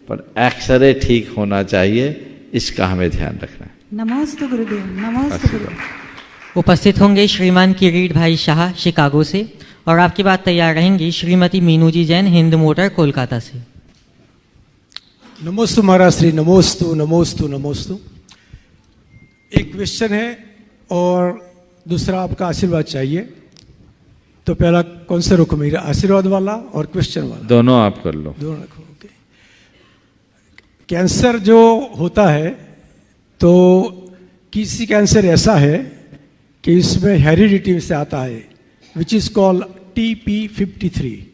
पर एक्सरे ठीक होना चाहिए, इसका हमें ध्यान रखना है। नमस्ते गुरुदेव, नमस्ते गुरुदेव। उपस्थित होंगे श्रीमान किरीट भाई शाह शिकागो से, और आपकी बात तैयार रहेंगी श्रीमती मीनू जी जैन हिंद मोटर कोलकाता से। नमोस्तु महाराज श्री, नमोस्तु नमोस्तु नमोस्तु। एक क्वेश्चन है और दूसरा आपका आशीर्वाद चाहिए। तो पहला कौन सा रुको, मेरा आशीर्वाद वाला और क्वेश्चन वाला? दोनों आप कर लो। दोनों रखो। ओके। कैंसर जो होता है, तो किसी कैंसर ऐसा है कि इसमें हेरिडिटी से आता है, विच इज कॉल्ड TP53।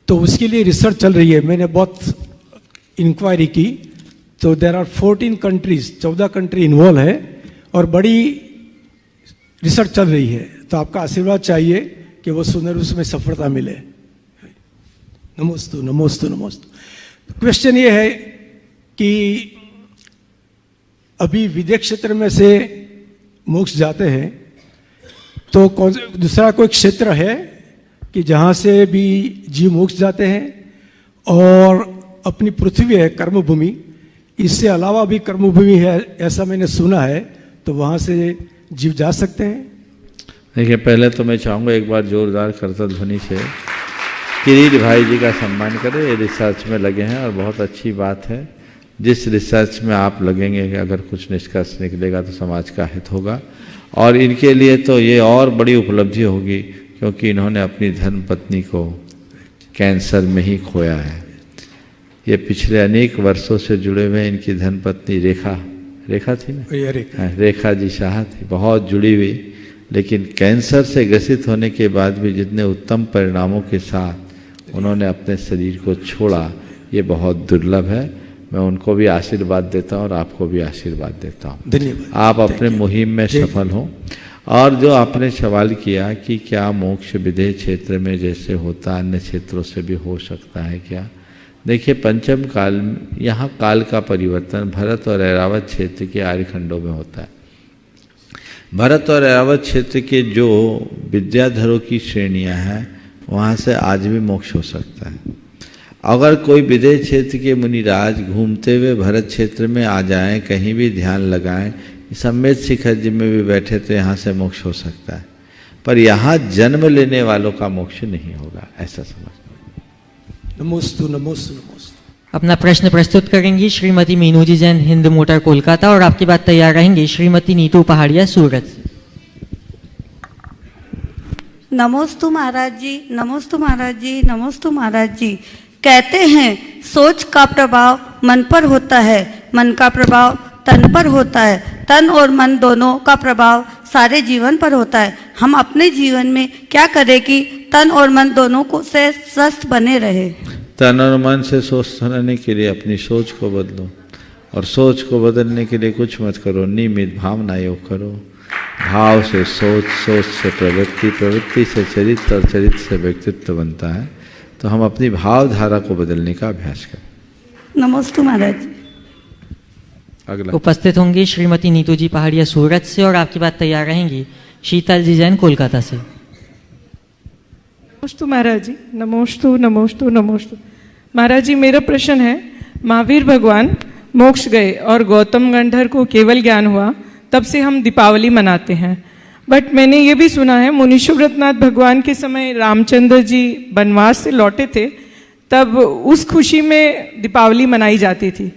तो उसके लिए रिसर्च चल रही है। मैंने बहुत इंक्वायरी की, तो there are 14 countries, 14 country involve है और बड़ी रिसर्च चल रही है। तो आपका आशीर्वाद चाहिए कि वो सुंदर उसमें सफलता मिले। नमोस्तु नमोस्तु नमोस्तु। क्वेश्चन ये है कि अभी विदेश क्षेत्र में से मोक्ष जाते हैं, तो कौन दूसरा कोई क्षेत्र है कि जहाँ से भी जीव मोक्ष जाते हैं? और अपनी पृथ्वी है कर्मभूमि, इससे अलावा भी कर्मभूमि है ऐसा मैंने सुना है, तो वहाँ से जीव जा सकते हैं? देखिए, पहले तो मैं चाहूँगा एक बार जोरदार करतल ध्वनि से किरीट भाई जी का सम्मान करें। ये रिसर्च में लगे हैं और बहुत अच्छी बात है। जिस रिसर्च में आप लगेंगे, अगर कुछ निष्कर्ष निकलेगा तो समाज का हित होगा, और इनके लिए तो ये और बड़ी उपलब्धि होगी, क्योंकि इन्होंने अपनी धर्मपत्नी को कैंसर में ही खोया है। ये पिछले अनेक वर्षों से जुड़े हुए, इनकी धर्मपत्नी रेखा थी ना, रेखा जी शाह थी, बहुत जुड़ी हुई, लेकिन कैंसर से ग्रसित होने के बाद भी जितने उत्तम परिणामों के साथ उन्होंने अपने शरीर को छोड़ा, ये बहुत दुर्लभ है। मैं उनको भी आशीर्वाद देता हूँ और आपको भी आशीर्वाद देता हूँ। धन्यवाद। आप अपने मुहिम में सफल हों। और जो आपने सवाल किया कि क्या मोक्ष विदेह क्षेत्र में जैसे होता अन्य क्षेत्रों से भी हो सकता है क्या? देखिए, पंचम काल, यहाँ काल का परिवर्तन भरत और ऐरावत क्षेत्र के आर्यखंडों में होता है। भरत और ऐरावत क्षेत्र के जो विद्याधरों की श्रेणियाँ हैं, वहाँ से आज भी मोक्ष हो सकता है। अगर कोई विदेह क्षेत्र के मुनिराज घूमते हुए भरत क्षेत्र में आ जाएं, कहीं भी ध्यान लगाएं, सम्मेद शिखर जी में भी बैठे तो यहाँ से मोक्ष हो सकता है, पर यहाँ जन्म लेने वालों का मोक्ष नहीं होगा, ऐसा समझ। नमोस्तु नमोस्तु नमोस्तु। अपना प्रश्न प्रस्तुत करेंगी श्रीमती मीनू जी जैन हिंद मोटर कोलकाता, और आपकी बात तैयार रहेंगी श्रीमती नीतू पहाड़िया सूरत से। नमोस्तु महाराज जी, नमोस्तु महाराज जी, नमोस्तु महाराज जी। कहते हैं सोच का प्रभाव मन पर होता है, मन का प्रभाव तन पर होता है, तन और मन दोनों का प्रभाव सारे जीवन पर होता है। हम अपने जीवन में क्या करें कि तन और मन दोनों को से स्वस्थ बने रहे? तन और मन से स्वस्थ रहने के लिए अपनी सोच को बदलो, और सोच को बदलने के लिए कुछ मत करो, नियमित भावना योग करो। भाव से सोच, सोच से प्रवृत्ति, प्रवृत्ति से चरित्र, और चरित्र से व्यक्तित्व बनता है। तो हम अपनी भावधारा को बदलने का अभ्यास करें। नमस्ते महाराज। अगला उपस्थित होंगी श्रीमती नीतू जी पहाड़िया सूरत से, और आपकी बात तैयार रहेंगी शीतल जी जैन कोलकाता से। नमोस्तु महाराज जी, नमोस्तु नमोस्तु नमोस्तु। महाराज जी, मेरा प्रश्न है, महावीर भगवान मोक्ष गए और गौतम गंधर को केवल ज्ञान हुआ, तब से हम दीपावली मनाते हैं। बट मैंने ये भी सुना है मुनीश्वरनाथ भगवान के समय रामचंद्र जी वनवास से लौटे थे, तब उस खुशी में दीपावली मनाई जाती थी।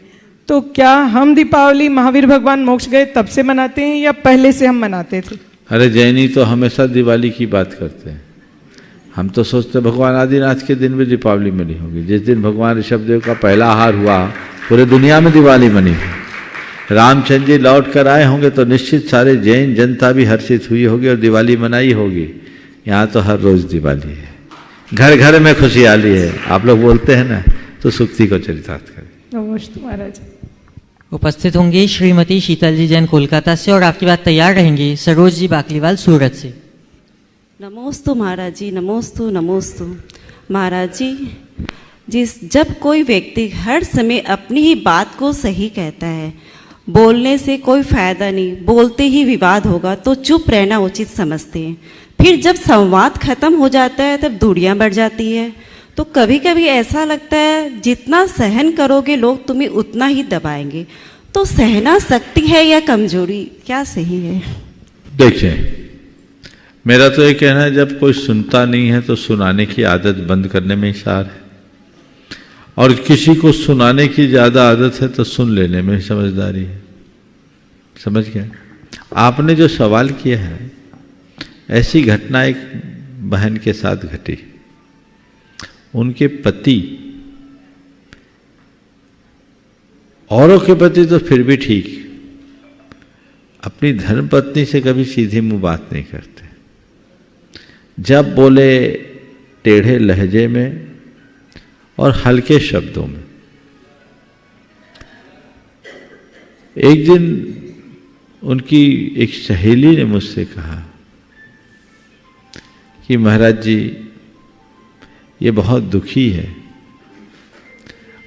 तो क्या हम दीपावली महावीर भगवान मोक्ष गए तब से मनाते हैं या पहले से हम मनाते थे? अरे जैनी तो हमेशा दिवाली की बात करते हैं। हम तो सोचते भगवान आदिनाथ के दिन भी दीपावली मनी होगी। जिस दिन भगवान ऋषभदेव का पहला आहार हुआ, पूरे दुनिया में दिवाली मनी। रामचंद्र जी लौट कर आए होंगे तो निश्चित सारे जैन जनता भी हर्षित हुई होगी और दिवाली मनाई होगी। यहाँ तो हर रोज दिवाली है। घर घर में खुशहाली है, आप लोग बोलते हैं ना, तो सुक्ति को चरितार्थ करें। नमस्ते महाराज। उपस्थित होंगे श्रीमती शीतल जी जैन कोलकाता से, और आपकी बात तैयार रहेंगी सरोज जी बाकलीवाल सूरत से। नमोस्तु महाराज जी, नमोस्तु नमोस्तु। महाराज जी, जब कोई व्यक्ति हर समय अपनी ही बात को सही कहता है, बोलने से कोई फायदा नहीं, बोलते ही विवाद होगा, तो चुप रहना उचित समझते हैं। फिर जब संवाद खत्म हो जाता है तब दूरियां बढ़ जाती है। तो कभी कभी ऐसा लगता है जितना सहन करोगे लोग तुम्हें उतना ही दबाएंगे। तो सहना शक्ति है या कमजोरी, क्या सही है? देखिए, मेरा तो ये कहना है, जब कोई सुनता नहीं है तो सुनाने की आदत बंद करने में ही सार है, और किसी को सुनाने की ज़्यादा आदत है तो सुन लेने में समझदारी है। समझ गया? आपने जो सवाल किया है, ऐसी घटना एक बहन के साथ घटी। उनके पति, औरों के पति तो फिर भी ठीक, अपनी धर्मपत्नी से कभी सीधी मुंह बात नहीं करते। जब बोले टेढ़े लहजे में और हल्के शब्दों में। एक दिन उनकी एक सहेली ने मुझसे कहा कि महाराज जी, ये बहुत दुखी है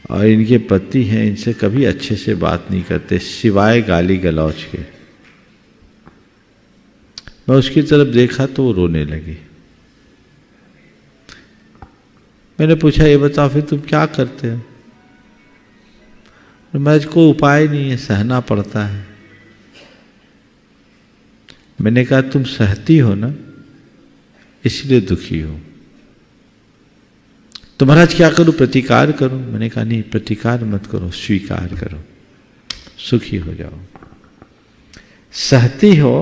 और इनके पति हैं, इनसे कभी अच्छे से बात नहीं करते सिवाय गाली गलौज के। मैं उसकी तरफ देखा तो वो रोने लगी। मैंने पूछा, ये बताओ फिर तुम क्या करते हो? महाराज, कोई उपाय नहीं है, सहना पड़ता है। मैंने कहा, तुम सहती हो ना, इसलिए दुखी हो। तो महाराज क्या करूं, प्रतिकार करूं? मैंने कहा नहीं, प्रतिकार मत करो, स्वीकार करो, सुखी हो जाओ। सहती हो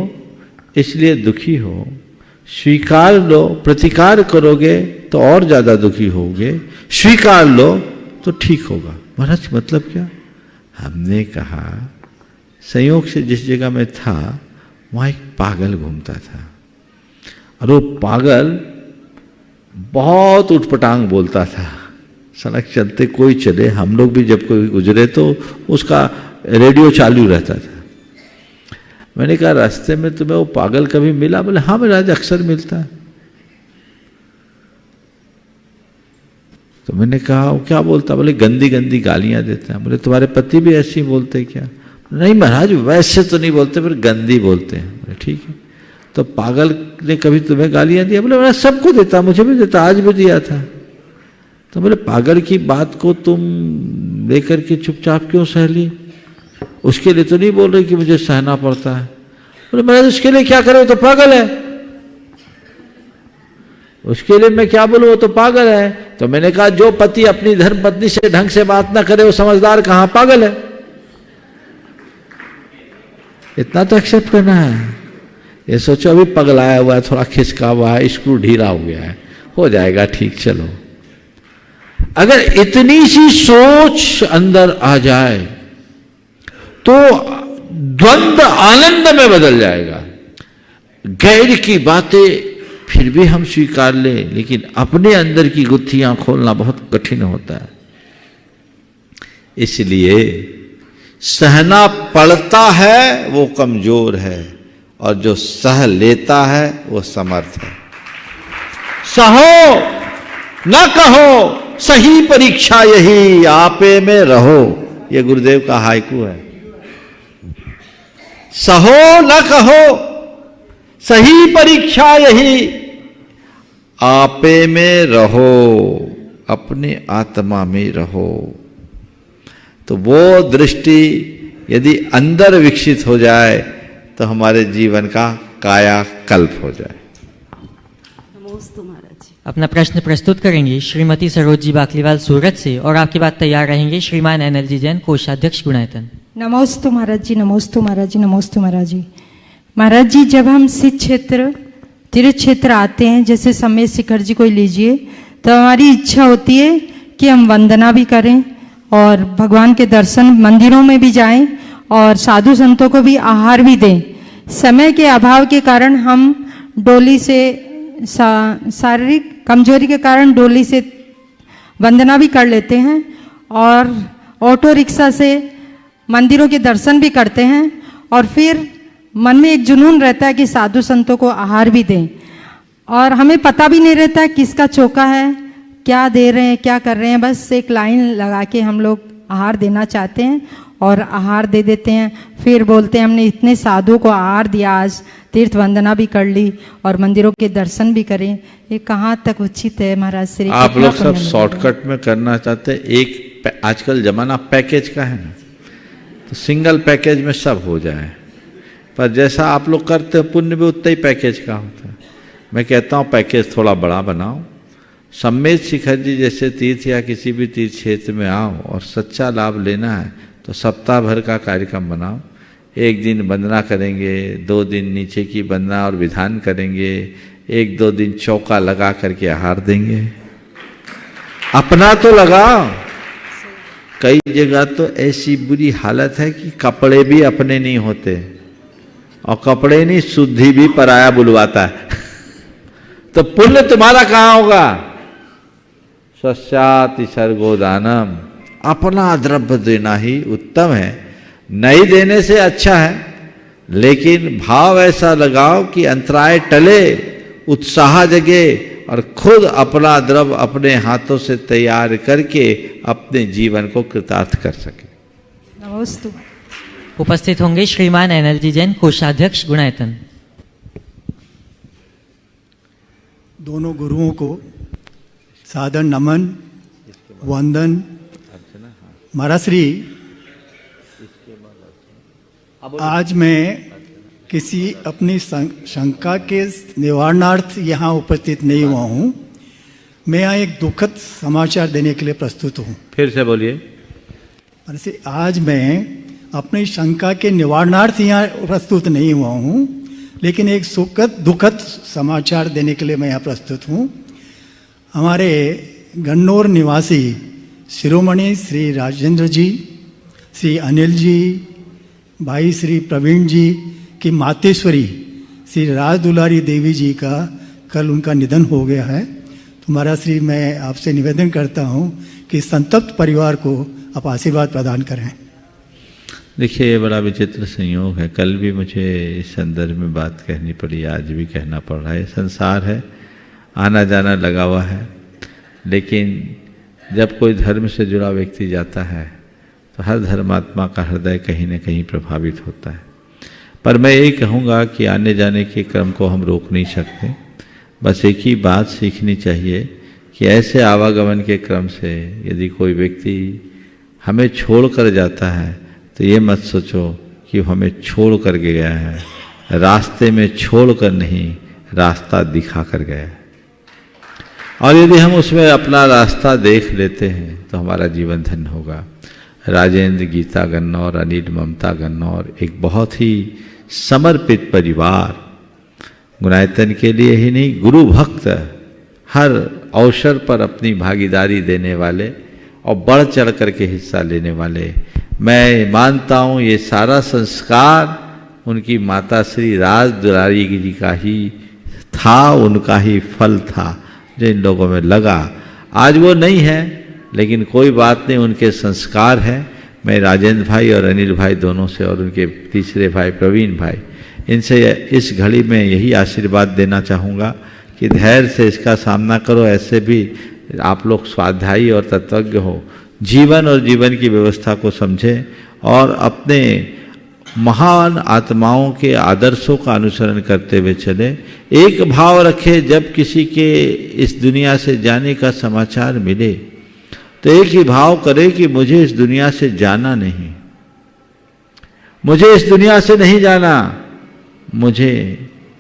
इसलिए दुखी हो, स्वीकार लो। प्रतिकार करोगे तो और ज्यादा दुखी होगे, स्वीकार लो तो ठीक होगा। महाराज मतलब क्या? हमने कहा, संयोग से जिस जगह में था वहां एक पागल घूमता था, और वो पागल बहुत उठपटांग बोलता था। सड़क चलते कोई चले, हम लोग भी जब कोई गुजरे तो उसका रेडियो चालू रहता था। मैंने कहा, रास्ते में तुम्हें वो पागल कभी मिला? बोले हाँ महाराज, अक्सर मिलता है। तो मैंने कहा, वो क्या बोलता? बोले गंदी गंदी गालियां देता है। बोले तुम्हारे पति भी ऐसे ही बोलते हैं क्या? नहीं महाराज, वैसे तो नहीं बोलते, पर गंदी बोलते हैं। बोले ठीक है, तो पागल ने कभी तुम्हें गालियां दिया? बोले मैं सबको देता, मुझे भी देता, आज भी दिया था। तो बोले पागल की बात को तुम लेकर के चुपचाप क्यों सह ली? उसके लिए तो नहीं बोल रही कि मुझे सहना पड़ता है। बोले महाराज, उसके लिए क्या करे, वो तो पागल है। उसके लिए मैं क्या बोलूं, वो तो पागल है। तो मैंने कहा, जो पति अपनी धर्म पत्नी से ढंग से बात ना करे वो समझदार कहां, पागल है। इतना तो एक्सेप्ट करना है। ये सोचो अभी पगलाया हुआ है, थोड़ा खिसका हुआ है, स्क्रू ढीला हो गया है, हो जाएगा ठीक, चलो। अगर इतनी सी सोच अंदर आ जाए तो द्वंद्व आनंद में बदल जाएगा। गैर की बातें फिर भी हम स्वीकार लें, लेकिन अपने अंदर की गुत्थियां खोलना बहुत कठिन होता है। इसलिए सहना पड़ता है वो कमजोर है, और जो सह लेता है वो समर्थ है। सहो न कहो, सही परीक्षा यही, आपे में रहो। ये गुरुदेव का हाइकू है। सहो न कहो, सही परीक्षा यही, आपे में रहो, अपने आत्मा में रहो। तो वो दृष्टि यदि अंदर विकसित हो जाए तो हमारे जीवन का कायाकल्प हो जाए। नमोस्तु महाराज। अपना प्रश्न प्रस्तुत करेंगी श्रीमती सरोज जी बाकलीवाल सूरत से, और आपकी बात तैयार रहेंगे श्रीमान NLG जैन कोषाध्यक्ष गुणायतन। नमोस्तु महाराज जी, नमोस्तु महाराज जी, नमोस्तु महाराज जी। महाराज जी, जब हम सिद्ध क्षेत्र तीर्थ क्षेत्र आते हैं, जैसे समय शिखर जी को लीजिए, तो हमारी इच्छा होती है कि हम वंदना भी करें और भगवान के दर्शन, मंदिरों में भी जाएं और साधु संतों को भी आहार भी दें। समय के अभाव के कारण हम डोली से शारीरिक कमजोरी के कारण डोली से वंदना भी कर लेते हैं और ऑटो रिक्शा से मंदिरों के दर्शन भी करते हैं और फिर मन में एक जुनून रहता है कि साधु संतों को आहार भी दें और हमें पता भी नहीं रहता किसका चौका है, क्या दे रहे हैं, क्या कर रहे हैं। बस एक लाइन लगा के हम लोग आहार देना चाहते हैं और आहार दे देते हैं। फिर बोलते हैं हमने इतने साधुओं को आहार दिया, आज तीर्थ वंदना भी कर ली और मंदिरों के दर्शन भी करें। ये कहाँ तक उचित है महाराज श्री? आप लोग सब शॉर्टकट में करना चाहते हैं। एक आजकल जमाना पैकेज का है ना, तो सिंगल पैकेज में सब हो जाए, पर जैसा आप लोग करते हो पुण्य भी उतना ही पैकेज का होता है। मैं कहता हूँ पैकेज थोड़ा बड़ा बनाओ। सम्मेद शिखर जी जैसे तीर्थ या किसी भी तीर्थ क्षेत्र में आओ और सच्चा लाभ लेना है तो सप्ताह भर का कार्यक्रम बनाओ। एक दिन वंदना करेंगे, 2 दिन नीचे की वंदना और विधान करेंगे, 1-2 दिन चौका लगा करके आहार देंगे। अपना तो लगाओ। कई जगह तो ऐसी बुरी हालत है कि कपड़े भी अपने नहीं होते और कपड़े नहीं शुद्धि भी पराया बुलवाता है। तो पुण्य तुम्हारा कहाँ होगा? स्वस्याति सर्गोदानम, अपना द्रव्य देना ही उत्तम है। नहीं देने से अच्छा है, लेकिन भाव ऐसा लगाओ कि अंतराय टले, उत्साह जगे और खुद अपना द्रव्य अपने हाथों से तैयार करके अपने जीवन को कृतार्थ कर सके। नमोस्तु। उपस्थित होंगे श्रीमान एनएलजी जैन, कोषाध्यक्ष गुणायतन। दोनों गुरुओं को सादर नमन वंदन। महाराज श्री, आज मैं किसी अपनी शंका के निवारणार्थ यहाँ उपस्थित नहीं हुआ हूँ। मैं यहाँ एक दुखद समाचार देने के लिए प्रस्तुत हूँ। फिर से बोलिए। महाराज श्री, आज मैं अपनी शंका के निवारणार्थ यहाँ प्रस्तुत नहीं हुआ हूँ, लेकिन एक दुखद समाचार देने के लिए मैं यहाँ प्रस्तुत हूँ। हमारे गन्नौर निवासी शिरोमणि श्री राजेंद्र जी, श्री अनिल जी, भाई श्री प्रवीण जी की मातेश्वरी श्री राज दुलारी देवी जी का कल उनका निधन हो गया है। तो महाराज श्री, मैं आपसे निवेदन करता हूँ कि संतप्त परिवार को आप आशीर्वाद प्रदान करें। देखिए, ये बड़ा विचित्र संयोग है। कल भी मुझे इस संदर्भ में बात कहनी पड़ी, आज भी कहना पड़ रहा है। संसार है, आना जाना लगा हुआ है, लेकिन जब कोई धर्म से जुड़ा व्यक्ति जाता है तो हर धर्मात्मा का हृदय कहीं न कहीं प्रभावित होता है। पर मैं ये कहूँगा कि आने जाने के क्रम को हम रोक नहीं सकते। बस एक ही बात सीखनी चाहिए कि ऐसे आवागमन के क्रम से यदि कोई व्यक्ति हमें छोड़ कर जाता है तो ये मत सोचो कि हमें छोड़ कर के गया है, रास्ते में छोड़ कर नहीं, रास्ता दिखा कर गया है। और यदि हम उसमें अपना रास्ता देख लेते हैं तो हमारा जीवन धन्य होगा। राजेंद्र, गीता गन्नौर, अनिल, ममता गन्नौर एक बहुत ही समर्पित परिवार, गुणायतन के लिए ही नहीं, गुरु भक्त, हर अवसर पर अपनी भागीदारी देने वाले और बढ़ चढ़ करके हिस्सा लेने वाले। मैं मानता हूँ ये सारा संस्कार उनकी माता श्री राज दुलारी जी का ही था, उनका ही फल था जो इन लोगों में लगा। आज वो नहीं है, लेकिन कोई बात नहीं, उनके संस्कार हैं। मैं राजेंद्र भाई और अनिल भाई दोनों से और उनके तीसरे भाई प्रवीण भाई, इनसे इस घड़ी में यही आशीर्वाद देना चाहूँगा कि धैर्य से इसका सामना करो। ऐसे भी आप लोग स्वाध्यायी और तत्वज्ञ हो, जीवन और जीवन की व्यवस्था को समझें और अपने महान आत्माओं के आदर्शों का अनुसरण करते हुए चले। एक भाव रखे, जब किसी के इस दुनिया से जाने का समाचार मिले तो एक ही भाव करे कि मुझे इस दुनिया से जाना नहीं, मुझे इस दुनिया से नहीं जाना, मुझे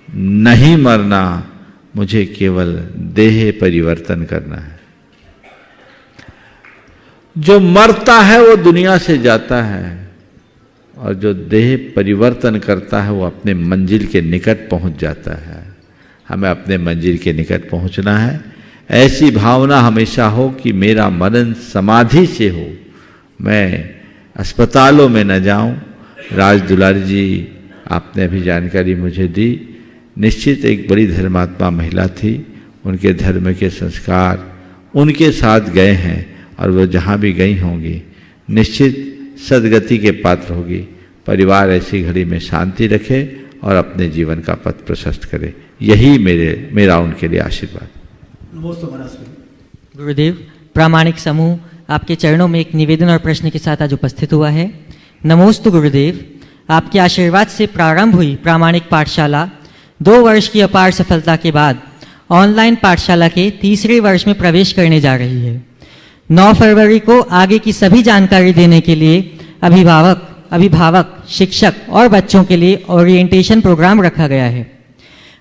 नहीं मरना, मुझे केवल देह परिवर्तन करना है। जो मरता है वो दुनिया से जाता है और जो देह परिवर्तन करता है वो अपने मंजिल के निकट पहुंच जाता है। हमें अपने मंजिल के निकट पहुंचना है। ऐसी भावना हमेशा हो कि मेरा मरण समाधि से हो, मैं अस्पतालों में न जाऊं। राज दुलारी जी, आपने अभी जानकारी मुझे दी, निश्चित एक बड़ी धर्मात्मा महिला थी। उनके धर्म के संस्कार उनके साथ गए हैं और वो जहाँ भी गई होंगी निश्चित सदगति के पात्र होगी। परिवार ऐसी घड़ी में शांति रखे और अपने जीवन का पथ प्रशस्त करे, यही मेरा उनके लिए आशीर्वाद। गुरुदेव, प्रामाणिक समूह आपके चरणों में एक निवेदन और प्रश्न के साथ आज उपस्थित हुआ है। नमोस्तु गुरुदेव, आपके आशीर्वाद से प्रारंभ हुई प्रामाणिक पाठशाला 2 वर्ष की अपार सफलता के बाद ऑनलाइन पाठशाला के तीसरे वर्ष में प्रवेश करने जा रही है। 9 फरवरी को आगे की सभी जानकारी देने के लिए अभिभावक, शिक्षक और बच्चों के लिए ओरिएंटेशन प्रोग्राम रखा गया है।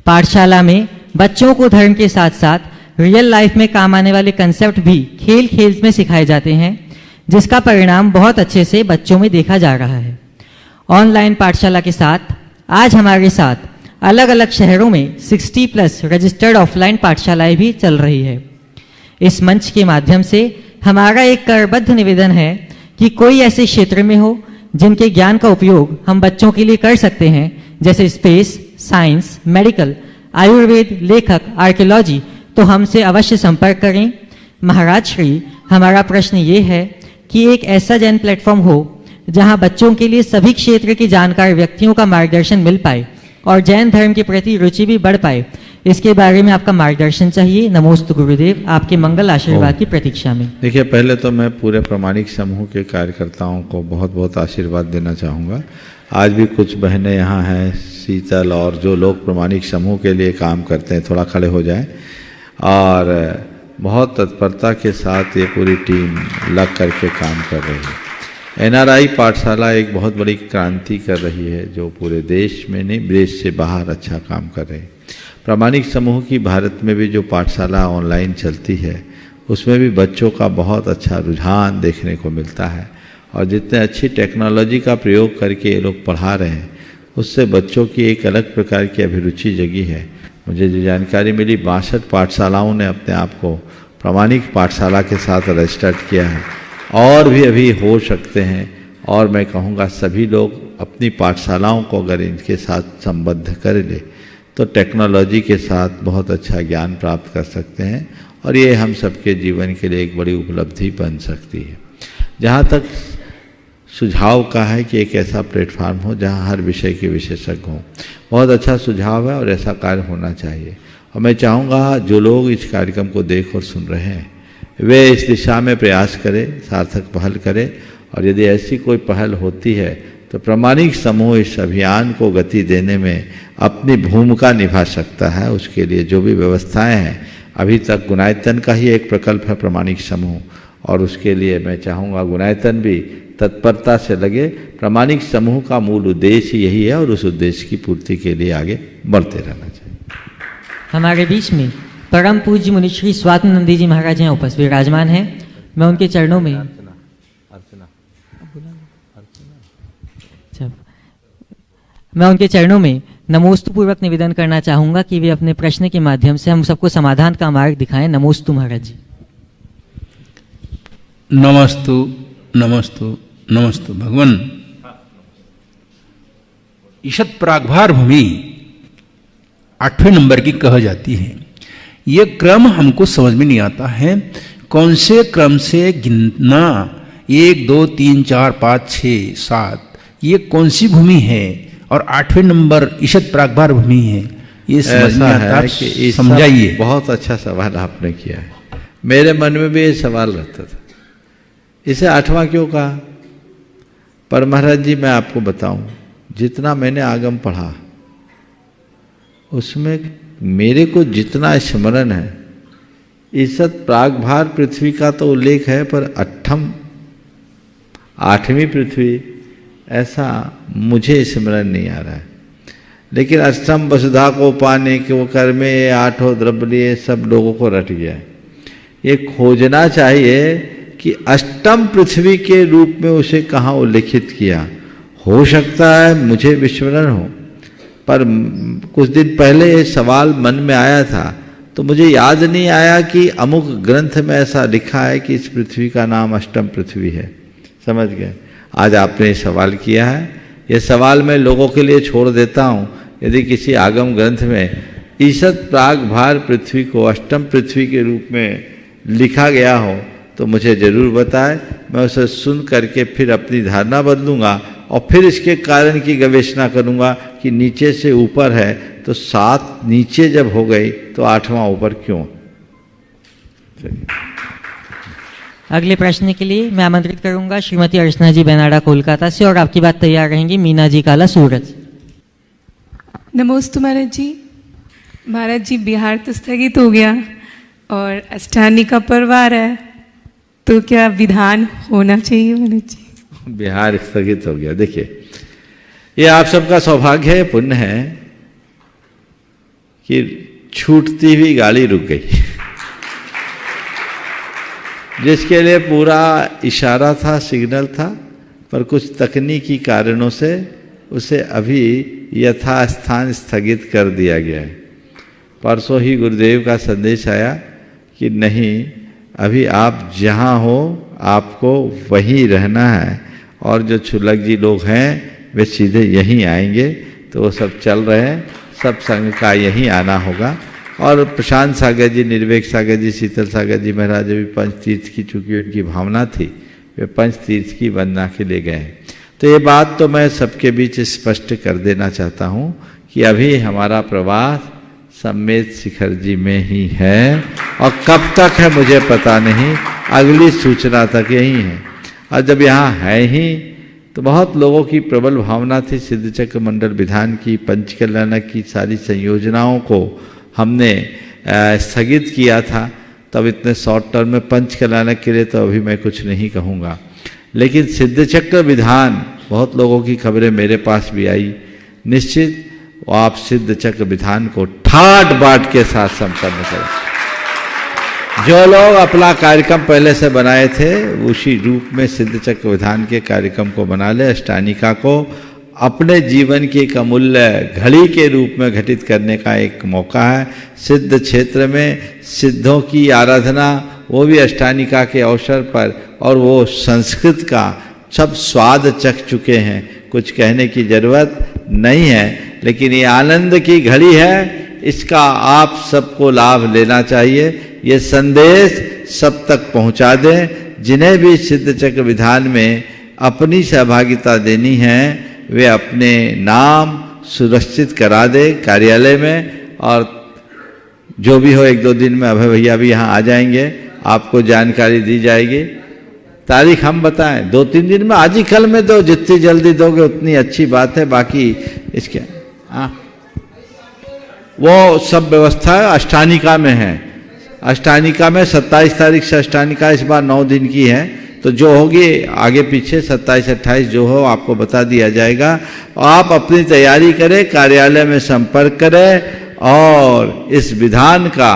पाठशाला में बच्चों को धर्म के साथ साथ रियल लाइफ में काम आने वाले कंसेप्ट भी खेल खेल में सिखाए जाते हैं, जिसका परिणाम बहुत अच्छे से बच्चों में देखा जा रहा है। ऑनलाइन पाठशाला के साथ आज हमारे साथ अलग अलग शहरों में 60+ रजिस्टर्ड ऑफलाइन पाठशालाएं भी चल रही है। इस मंच के माध्यम से हमारा एक करबद्ध निवेदन है कि कोई ऐसे क्षेत्र में हो जिनके ज्ञान का उपयोग हम बच्चों के लिए कर सकते हैं, जैसे स्पेस, साइंस, मेडिकल, आयुर्वेद, लेखक, आर्कियोलॉजी, तो हमसे अवश्य संपर्क करें। महाराज श्री, हमारा प्रश्न ये है कि एक ऐसा जैन प्लेटफॉर्म हो जहां बच्चों के लिए सभी क्षेत्र के जानकार व्यक्तियों का मार्गदर्शन मिल पाए और जैन धर्म के प्रति रुचि भी बढ़ पाए, इसके बारे में आपका मार्गदर्शन चाहिए। नमोस्तु गुरुदेव, आपके मंगल आशीर्वाद की प्रतीक्षा में। देखिए, पहले तो मैं पूरे प्रामाणिक समूह के कार्यकर्ताओं को बहुत बहुत आशीर्वाद देना चाहूँगा। आज भी कुछ बहनें यहाँ हैं, शीतल और जो लोग प्रामाणिक समूह के लिए काम करते हैं, थोड़ा खड़े हो जाएं। और बहुत तत्परता के साथ ये पूरी टीम लग करके काम कर रही है। NRI पाठशाला एक बहुत बड़ी क्रांति कर रही है, जो पूरे देश में नहीं, देश से बाहर अच्छा काम कर रही है। प्रामाणिक समूह की भारत में भी जो पाठशाला ऑनलाइन चलती है, उसमें भी बच्चों का बहुत अच्छा रुझान देखने को मिलता है। और जितने अच्छी टेक्नोलॉजी का प्रयोग करके ये लोग पढ़ा रहे हैं, उससे बच्चों की एक अलग प्रकार की अभिरुचि जगी है। मुझे जो जानकारी मिली, 62 पाठशालाओं ने अपने आप को प्रामाणिक पाठशाला के साथ रजिस्टर्ड किया है, और भी अभी हो सकते हैं। और मैं कहूँगा सभी लोग अपनी पाठशालाओं को अगर इनके साथ संबद्ध कर ले तो टेक्नोलॉजी के साथ बहुत अच्छा ज्ञान प्राप्त कर सकते हैं, और ये हम सबके जीवन के लिए एक बड़ी उपलब्धि बन सकती है। जहाँ तक सुझाव का है कि एक ऐसा प्लेटफार्म हो जहाँ हर विषय के विशेषज्ञ हों, बहुत अच्छा सुझाव है और ऐसा कार्य होना चाहिए। और मैं चाहूँगा जो लोग इस कार्यक्रम को देख और सुन रहे हैं, वे इस दिशा में प्रयास करें, सार्थक पहल करें। और यदि ऐसी कोई पहल होती है तो प्रामाणिक समूह इस अभियान को गति देने में अपनी भूमिका निभा सकता है। उसके लिए जो भी व्यवस्थाएं हैं, अभी तक गुणायतन का ही एक प्रकल्प है प्रामाणिक समूह, और उसके लिए मैं चाहूँगा गुणायतन भी तत्परता से लगे। प्रामाणिक समूह का मूल उद्देश्य यही है और उस उद्देश्य की पूर्ति के लिए आगे बढ़ते रहना चाहिए। हमारे बीच में परम पूज्य मुनिश्री स्वात्मानंदी जी महाराज यहाँ उपस्थित विराजमान हैं। मैं उनके चरणों में नमोस्तु पूर्वक निवेदन करना चाहूँगा कि वे अपने प्रश्न के माध्यम से हम सबको समाधान का मार्ग दिखाएं। नमोस्तु महाराज जी। नमस्तु नमस्तु नमस्तु भगवान। ईशत प्रागभार भूमि 8वें नंबर की कहा जाती है। ये क्रम हमको समझ में नहीं आता है, कौन से क्रम से गिनना, 1 2 3 4 5 6 7, ये कौन सी भूमि है, और 8वें नंबर ईशत प्रागभार भूमि है, ये समझ में आता है, समझाइए। बहुत अच्छा सवाल आपने किया है, मेरे मन में भी ये सवाल रहता था, इसे 8वां क्यों कहा। पर महाराज जी, मैं आपको बताऊं, जितना मैंने आगम पढ़ा उसमें मेरे को जितना स्मरण है, ईशत प्रागभार पृथ्वी का तो उल्लेख है, पर 8वीं पृथ्वी ऐसा मुझे स्मरण नहीं आ रहा है। लेकिन अष्टम वसुधा को पाने के वो कर्मे 8 द्रव्य सब लोगों को रट गया है। ये खोजना चाहिए कि अष्टम पृथ्वी के रूप में उसे कहाँ उल्लेखित किया। हो सकता है मुझे विस्मरण हो, पर कुछ दिन पहले ये सवाल मन में आया था तो मुझे याद नहीं आया कि अमुक ग्रंथ में ऐसा लिखा है कि इस पृथ्वी का नाम अष्टम पृथ्वी है। समझ गए। आज आपने सवाल किया है, ये सवाल मैं लोगों के लिए छोड़ देता हूँ। यदि किसी आगम ग्रंथ में ईसत प्राग भार पृथ्वी को अष्टम पृथ्वी के रूप में लिखा गया हो तो मुझे जरूर बताएं, मैं उसे सुन करके फिर अपनी धारणा बदलूंगा और फिर इसके कारण की गवेषणा करूंगा कि नीचे से ऊपर है तो 7 नीचे जब हो गई तो 8वां ऊपर क्यों। अगले प्रश्न के लिए मैं आमंत्रित करूंगा श्रीमती अर्चना जी बेनाडा कोलकाता से, और आपकी बात तैयार रहेंगी मीना जी काला सूरज। नमोस्तु महाराज जी। महाराज जी, बिहार तो स्थगित हो गया और अष्टानी का पर्व आ रहा है, तो क्या विधान होना चाहिए महाराज जी? बिहार स्थगित हो गया। देखिए, ये आप सबका सौभाग्य है, पुण्य है कि छूटती हुई गाड़ी रुक गई। जिसके लिए पूरा इशारा था, सिग्नल था, पर कुछ तकनीकी कारणों से उसे अभी यथास्थान स्थगित कर दिया गया है। परसों ही गुरुदेव का संदेश आया कि नहीं, अभी आप जहाँ हो आपको वहीं रहना है, और जो छुलक जी लोग हैं वे सीधे यहीं आएंगे। तो वो सब चल रहे हैं, सब संघ का यहीं आना होगा। और प्रशांत सागर जी, निर्वेक सागर जी, शीतल सागर जी महाराज भी पंच तीर्थ की, चूंकि उनकी भावना थी, वे पंच तीर्थ की वंदना के लिए गए। तो ये बात तो मैं सबके बीच स्पष्ट कर देना चाहता हूँ कि अभी हमारा प्रवास सम्मेद शिखर जी में ही है, और कब तक है मुझे पता नहीं, अगली सूचना तक यही है। और जब यहाँ है ही तो बहुत लोगों की प्रबल भावना थी सिद्धचक्र मंडल विधान की, पंचकल्याणक की सारी संयोजनाओं को हमने स्थगित किया था। तब इतने शॉर्ट टर्म में पंचकल्याणक के लिए तो अभी मैं कुछ नहीं कहूँगा, लेकिन सिद्धचक्र विधान बहुत लोगों की खबरें मेरे पास भी आई। निश्चित आप सिद्धचक्र विधान को ठाट बाट के साथ संपन्न करें। जो लोग अपना कार्यक्रम पहले से बनाए थे उसी रूप में सिद्धचक्र विधान के कार्यक्रम को बना ले। अष्टानिका को अपने जीवन की एक अमूल्य घड़ी के रूप में घटित करने का एक मौका है। सिद्ध क्षेत्र में सिद्धों की आराधना, वो भी अष्टानिका के अवसर पर, और वो संस्कृत का सब स्वाद चख चुके हैं, कुछ कहने की जरूरत नहीं है। लेकिन ये आनंद की घड़ी है, इसका आप सबको लाभ लेना चाहिए। ये संदेश सब तक पहुंचा दें। जिन्हें भी सिद्धचक्र विधान में अपनी सहभागिता देनी है वे अपने नाम सुरक्षित करा दे कार्यालय में, और जो भी हो 1-2 दिन में अभय भैया भी यहाँ आ जाएंगे, आपको जानकारी दी जाएगी। तारीख हम बताएं, 2-3 दिन में, आज ही कल में दो, जितनी जल्दी दोगे उतनी अच्छी बात है। बाकी इसके वो सब व्यवस्था अष्टानिका में है। अष्टानिका में 27 तारीख से अष्टानिका इस बार 9 दिन की है, तो जो होगी आगे पीछे 27-28 जो हो आपको बता दिया जाएगा। आप अपनी तैयारी करें, कार्यालय में संपर्क करें और इस विधान का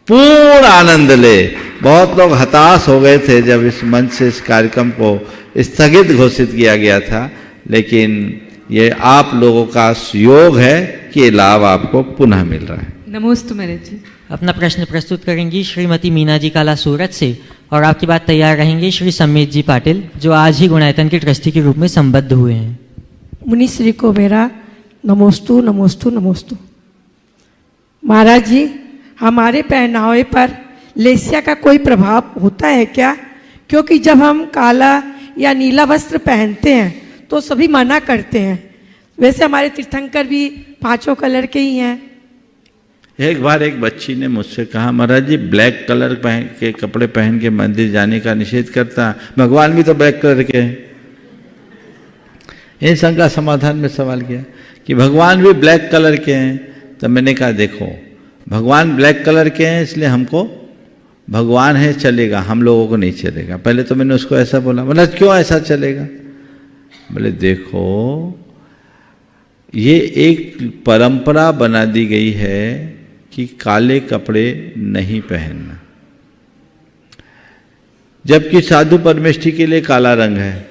पूर्ण आनंद ले। बहुत लोग हताश हो गए थे जब इस मंच से इस कार्यक्रम को स्थगित घोषित किया गया था, लेकिन ये आप लोगों का योग है कि ये लाभ आपको पुनः मिल रहा है। नमोस्तु महाराज जी। अपना प्रश्न प्रस्तुत करेंगी श्रीमती मीना जी काला सूरत से, और आपकी बात तैयार रहेंगे श्री सम्मेद जी पाटिल, जो आज ही गुणायतन के ट्रस्टी के रूप में संबद्ध हुए हैं। मुनिश्री को मेरा नमोस्तु नमोस्तु नमोस्तु। महाराज जी, हमारे पहनावे पर लेसिया का कोई प्रभाव होता है क्या? क्योंकि जब हम काला या नीला वस्त्र पहनते हैं तो सभी मना करते हैं। वैसे हमारे तीर्थंकर भी 5 कलर के ही हैं। एक बार एक बच्ची ने मुझसे कहा, महाराज जी ब्लैक कलर पहन के कपड़े पहन के मंदिर जाने का निषेध करता है, भगवान भी तो ब्लैक कलर के हैं। इन संग का समाधान में सवाल किया कि भगवान भी ब्लैक कलर के हैं। तो मैंने कहा देखो, भगवान ब्लैक कलर के हैं इसलिए हमको भगवान है चलेगा, हम लोगों को नहीं चलेगा। पहले तो मैंने उसको ऐसा बोला, बोला क्यों ऐसा चलेगा? बोले देखो, ये एक परंपरा बना दी गई है कि काले कपड़े नहीं पहनना, जबकि साधु परमेष्ठी के लिए काला रंग है।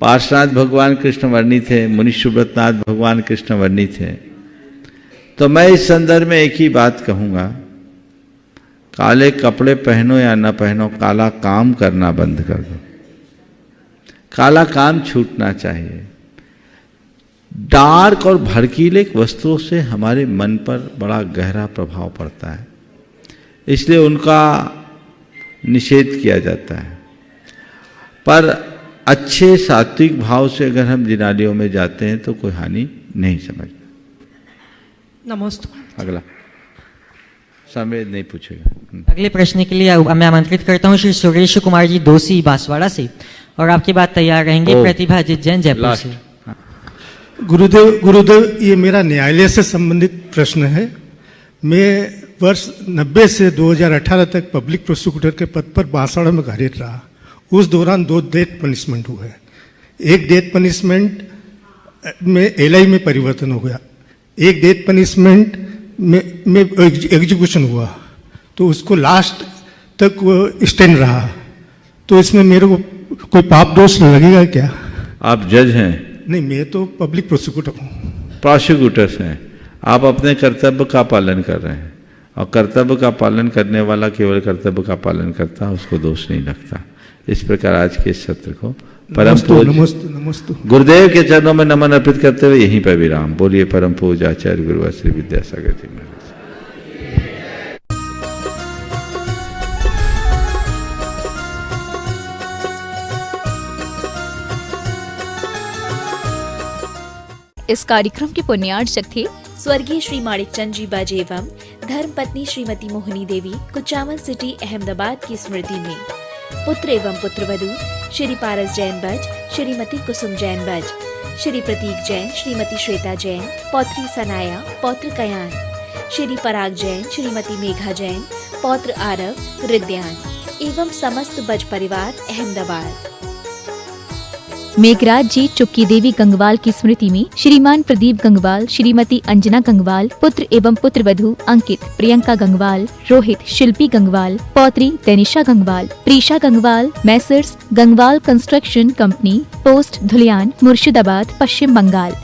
पार्श्वनाथ भगवान कृष्णवर्णी थे, मुनि सुब्रतनाथ भगवान कृष्णवर्णी थे। तो मैं इस संदर्भ में एक ही बात कहूँगा, काले कपड़े पहनो या न पहनो, काला काम करना बंद कर दो। काला काम छूटना चाहिए। डार्क और भड़कीले वस्तुओं से हमारे मन पर बड़ा गहरा प्रभाव पड़ता है, इसलिए उनका निषेध किया जाता है। पर अच्छे सात्विक भाव से अगर हम जिनालयों में जाते हैं तो कोई हानि नहीं समझना। नमस्ते। अगला समय नहीं पूछेगा। अगले प्रश्न के लिए मैं आमंत्रित करता हूँ श्री सुरेश कुमार जी दोषी बांसवाड़ा से, और आपके बाद तैयार रहेंगे प्रतिभा अजित जैन जयपुर से। गुरुदेव, ये मेरा न्यायालय से संबंधित प्रश्न है। मैं वर्ष 90 से 2018 तक पब्लिक प्रोसिक्यूटर के पद पर बांसवाड़ा में कार्यरत रहा। उस दौरान 2 डेथ पनिशमेंट हुए। एक डेथ पनिशमेंट में एलआई में परिवर्तन हो गया, एक डेथ पनिशमेंट में एग्जीक्यूशन हुआ, तो उसको लास्ट तक वो स्टैंड रहा। तो इसमें मेरे को कोई पाप दोष लगेगा क्या? आप जज हैं? नहीं, मैं तो पब्लिक प्रोसिक्यूटर हूँ। प्रोसिक्यूटर्स हैं। आप अपने कर्तव्य का पालन कर रहे हैं, और कर्तव्य का पालन करने वाला केवल कर्तव्य का पालन करता है, उसको दोष नहीं लगता। इस प्रकार आज के इस सत्र को परम पूज्य गुरुदेव के चरणों में नमन अर्पित करते हुए यहीं पर विराम। बोलिए परम पूज्य आचार्य गुरुवर श्री विद्यासागर जी महाराज। इस कार्यक्रम के पुण्यार्चक थे स्वर्गीय श्री माणिकचंद जी बाजे एवं धर्मपत्नी श्रीमती मोहिनी देवी, कुचामन सिटी, अहमदाबाद की स्मृति में पुत्र एवं पुत्रवधू श्री पारस जैन बज, श्रीमती कुसुम जैन बज, श्री प्रतीक जैन, श्रीमती श्वेता जैन, पौत्री सनाया, पौत्र कयान, श्री पराग जैन, श्रीमती मेघा जैन, पौत्र आरव, रिद्यान एवं समस्त बज परिवार अहमदाबाद। मेघराज जी चुक्की देवी गंगवाल की स्मृति में श्रीमान प्रदीप गंगवाल, श्रीमती अंजना गंगवाल, पुत्र एवं पुत्रवधू अंकित, प्रियंका गंगवाल, रोहित, शिल्पी गंगवाल, पौत्री Tanisha Gangwal, Preesha Gangwal, Messrs Gangwal construction company, post Dhulian, Murshidabad, Paschim Bengal.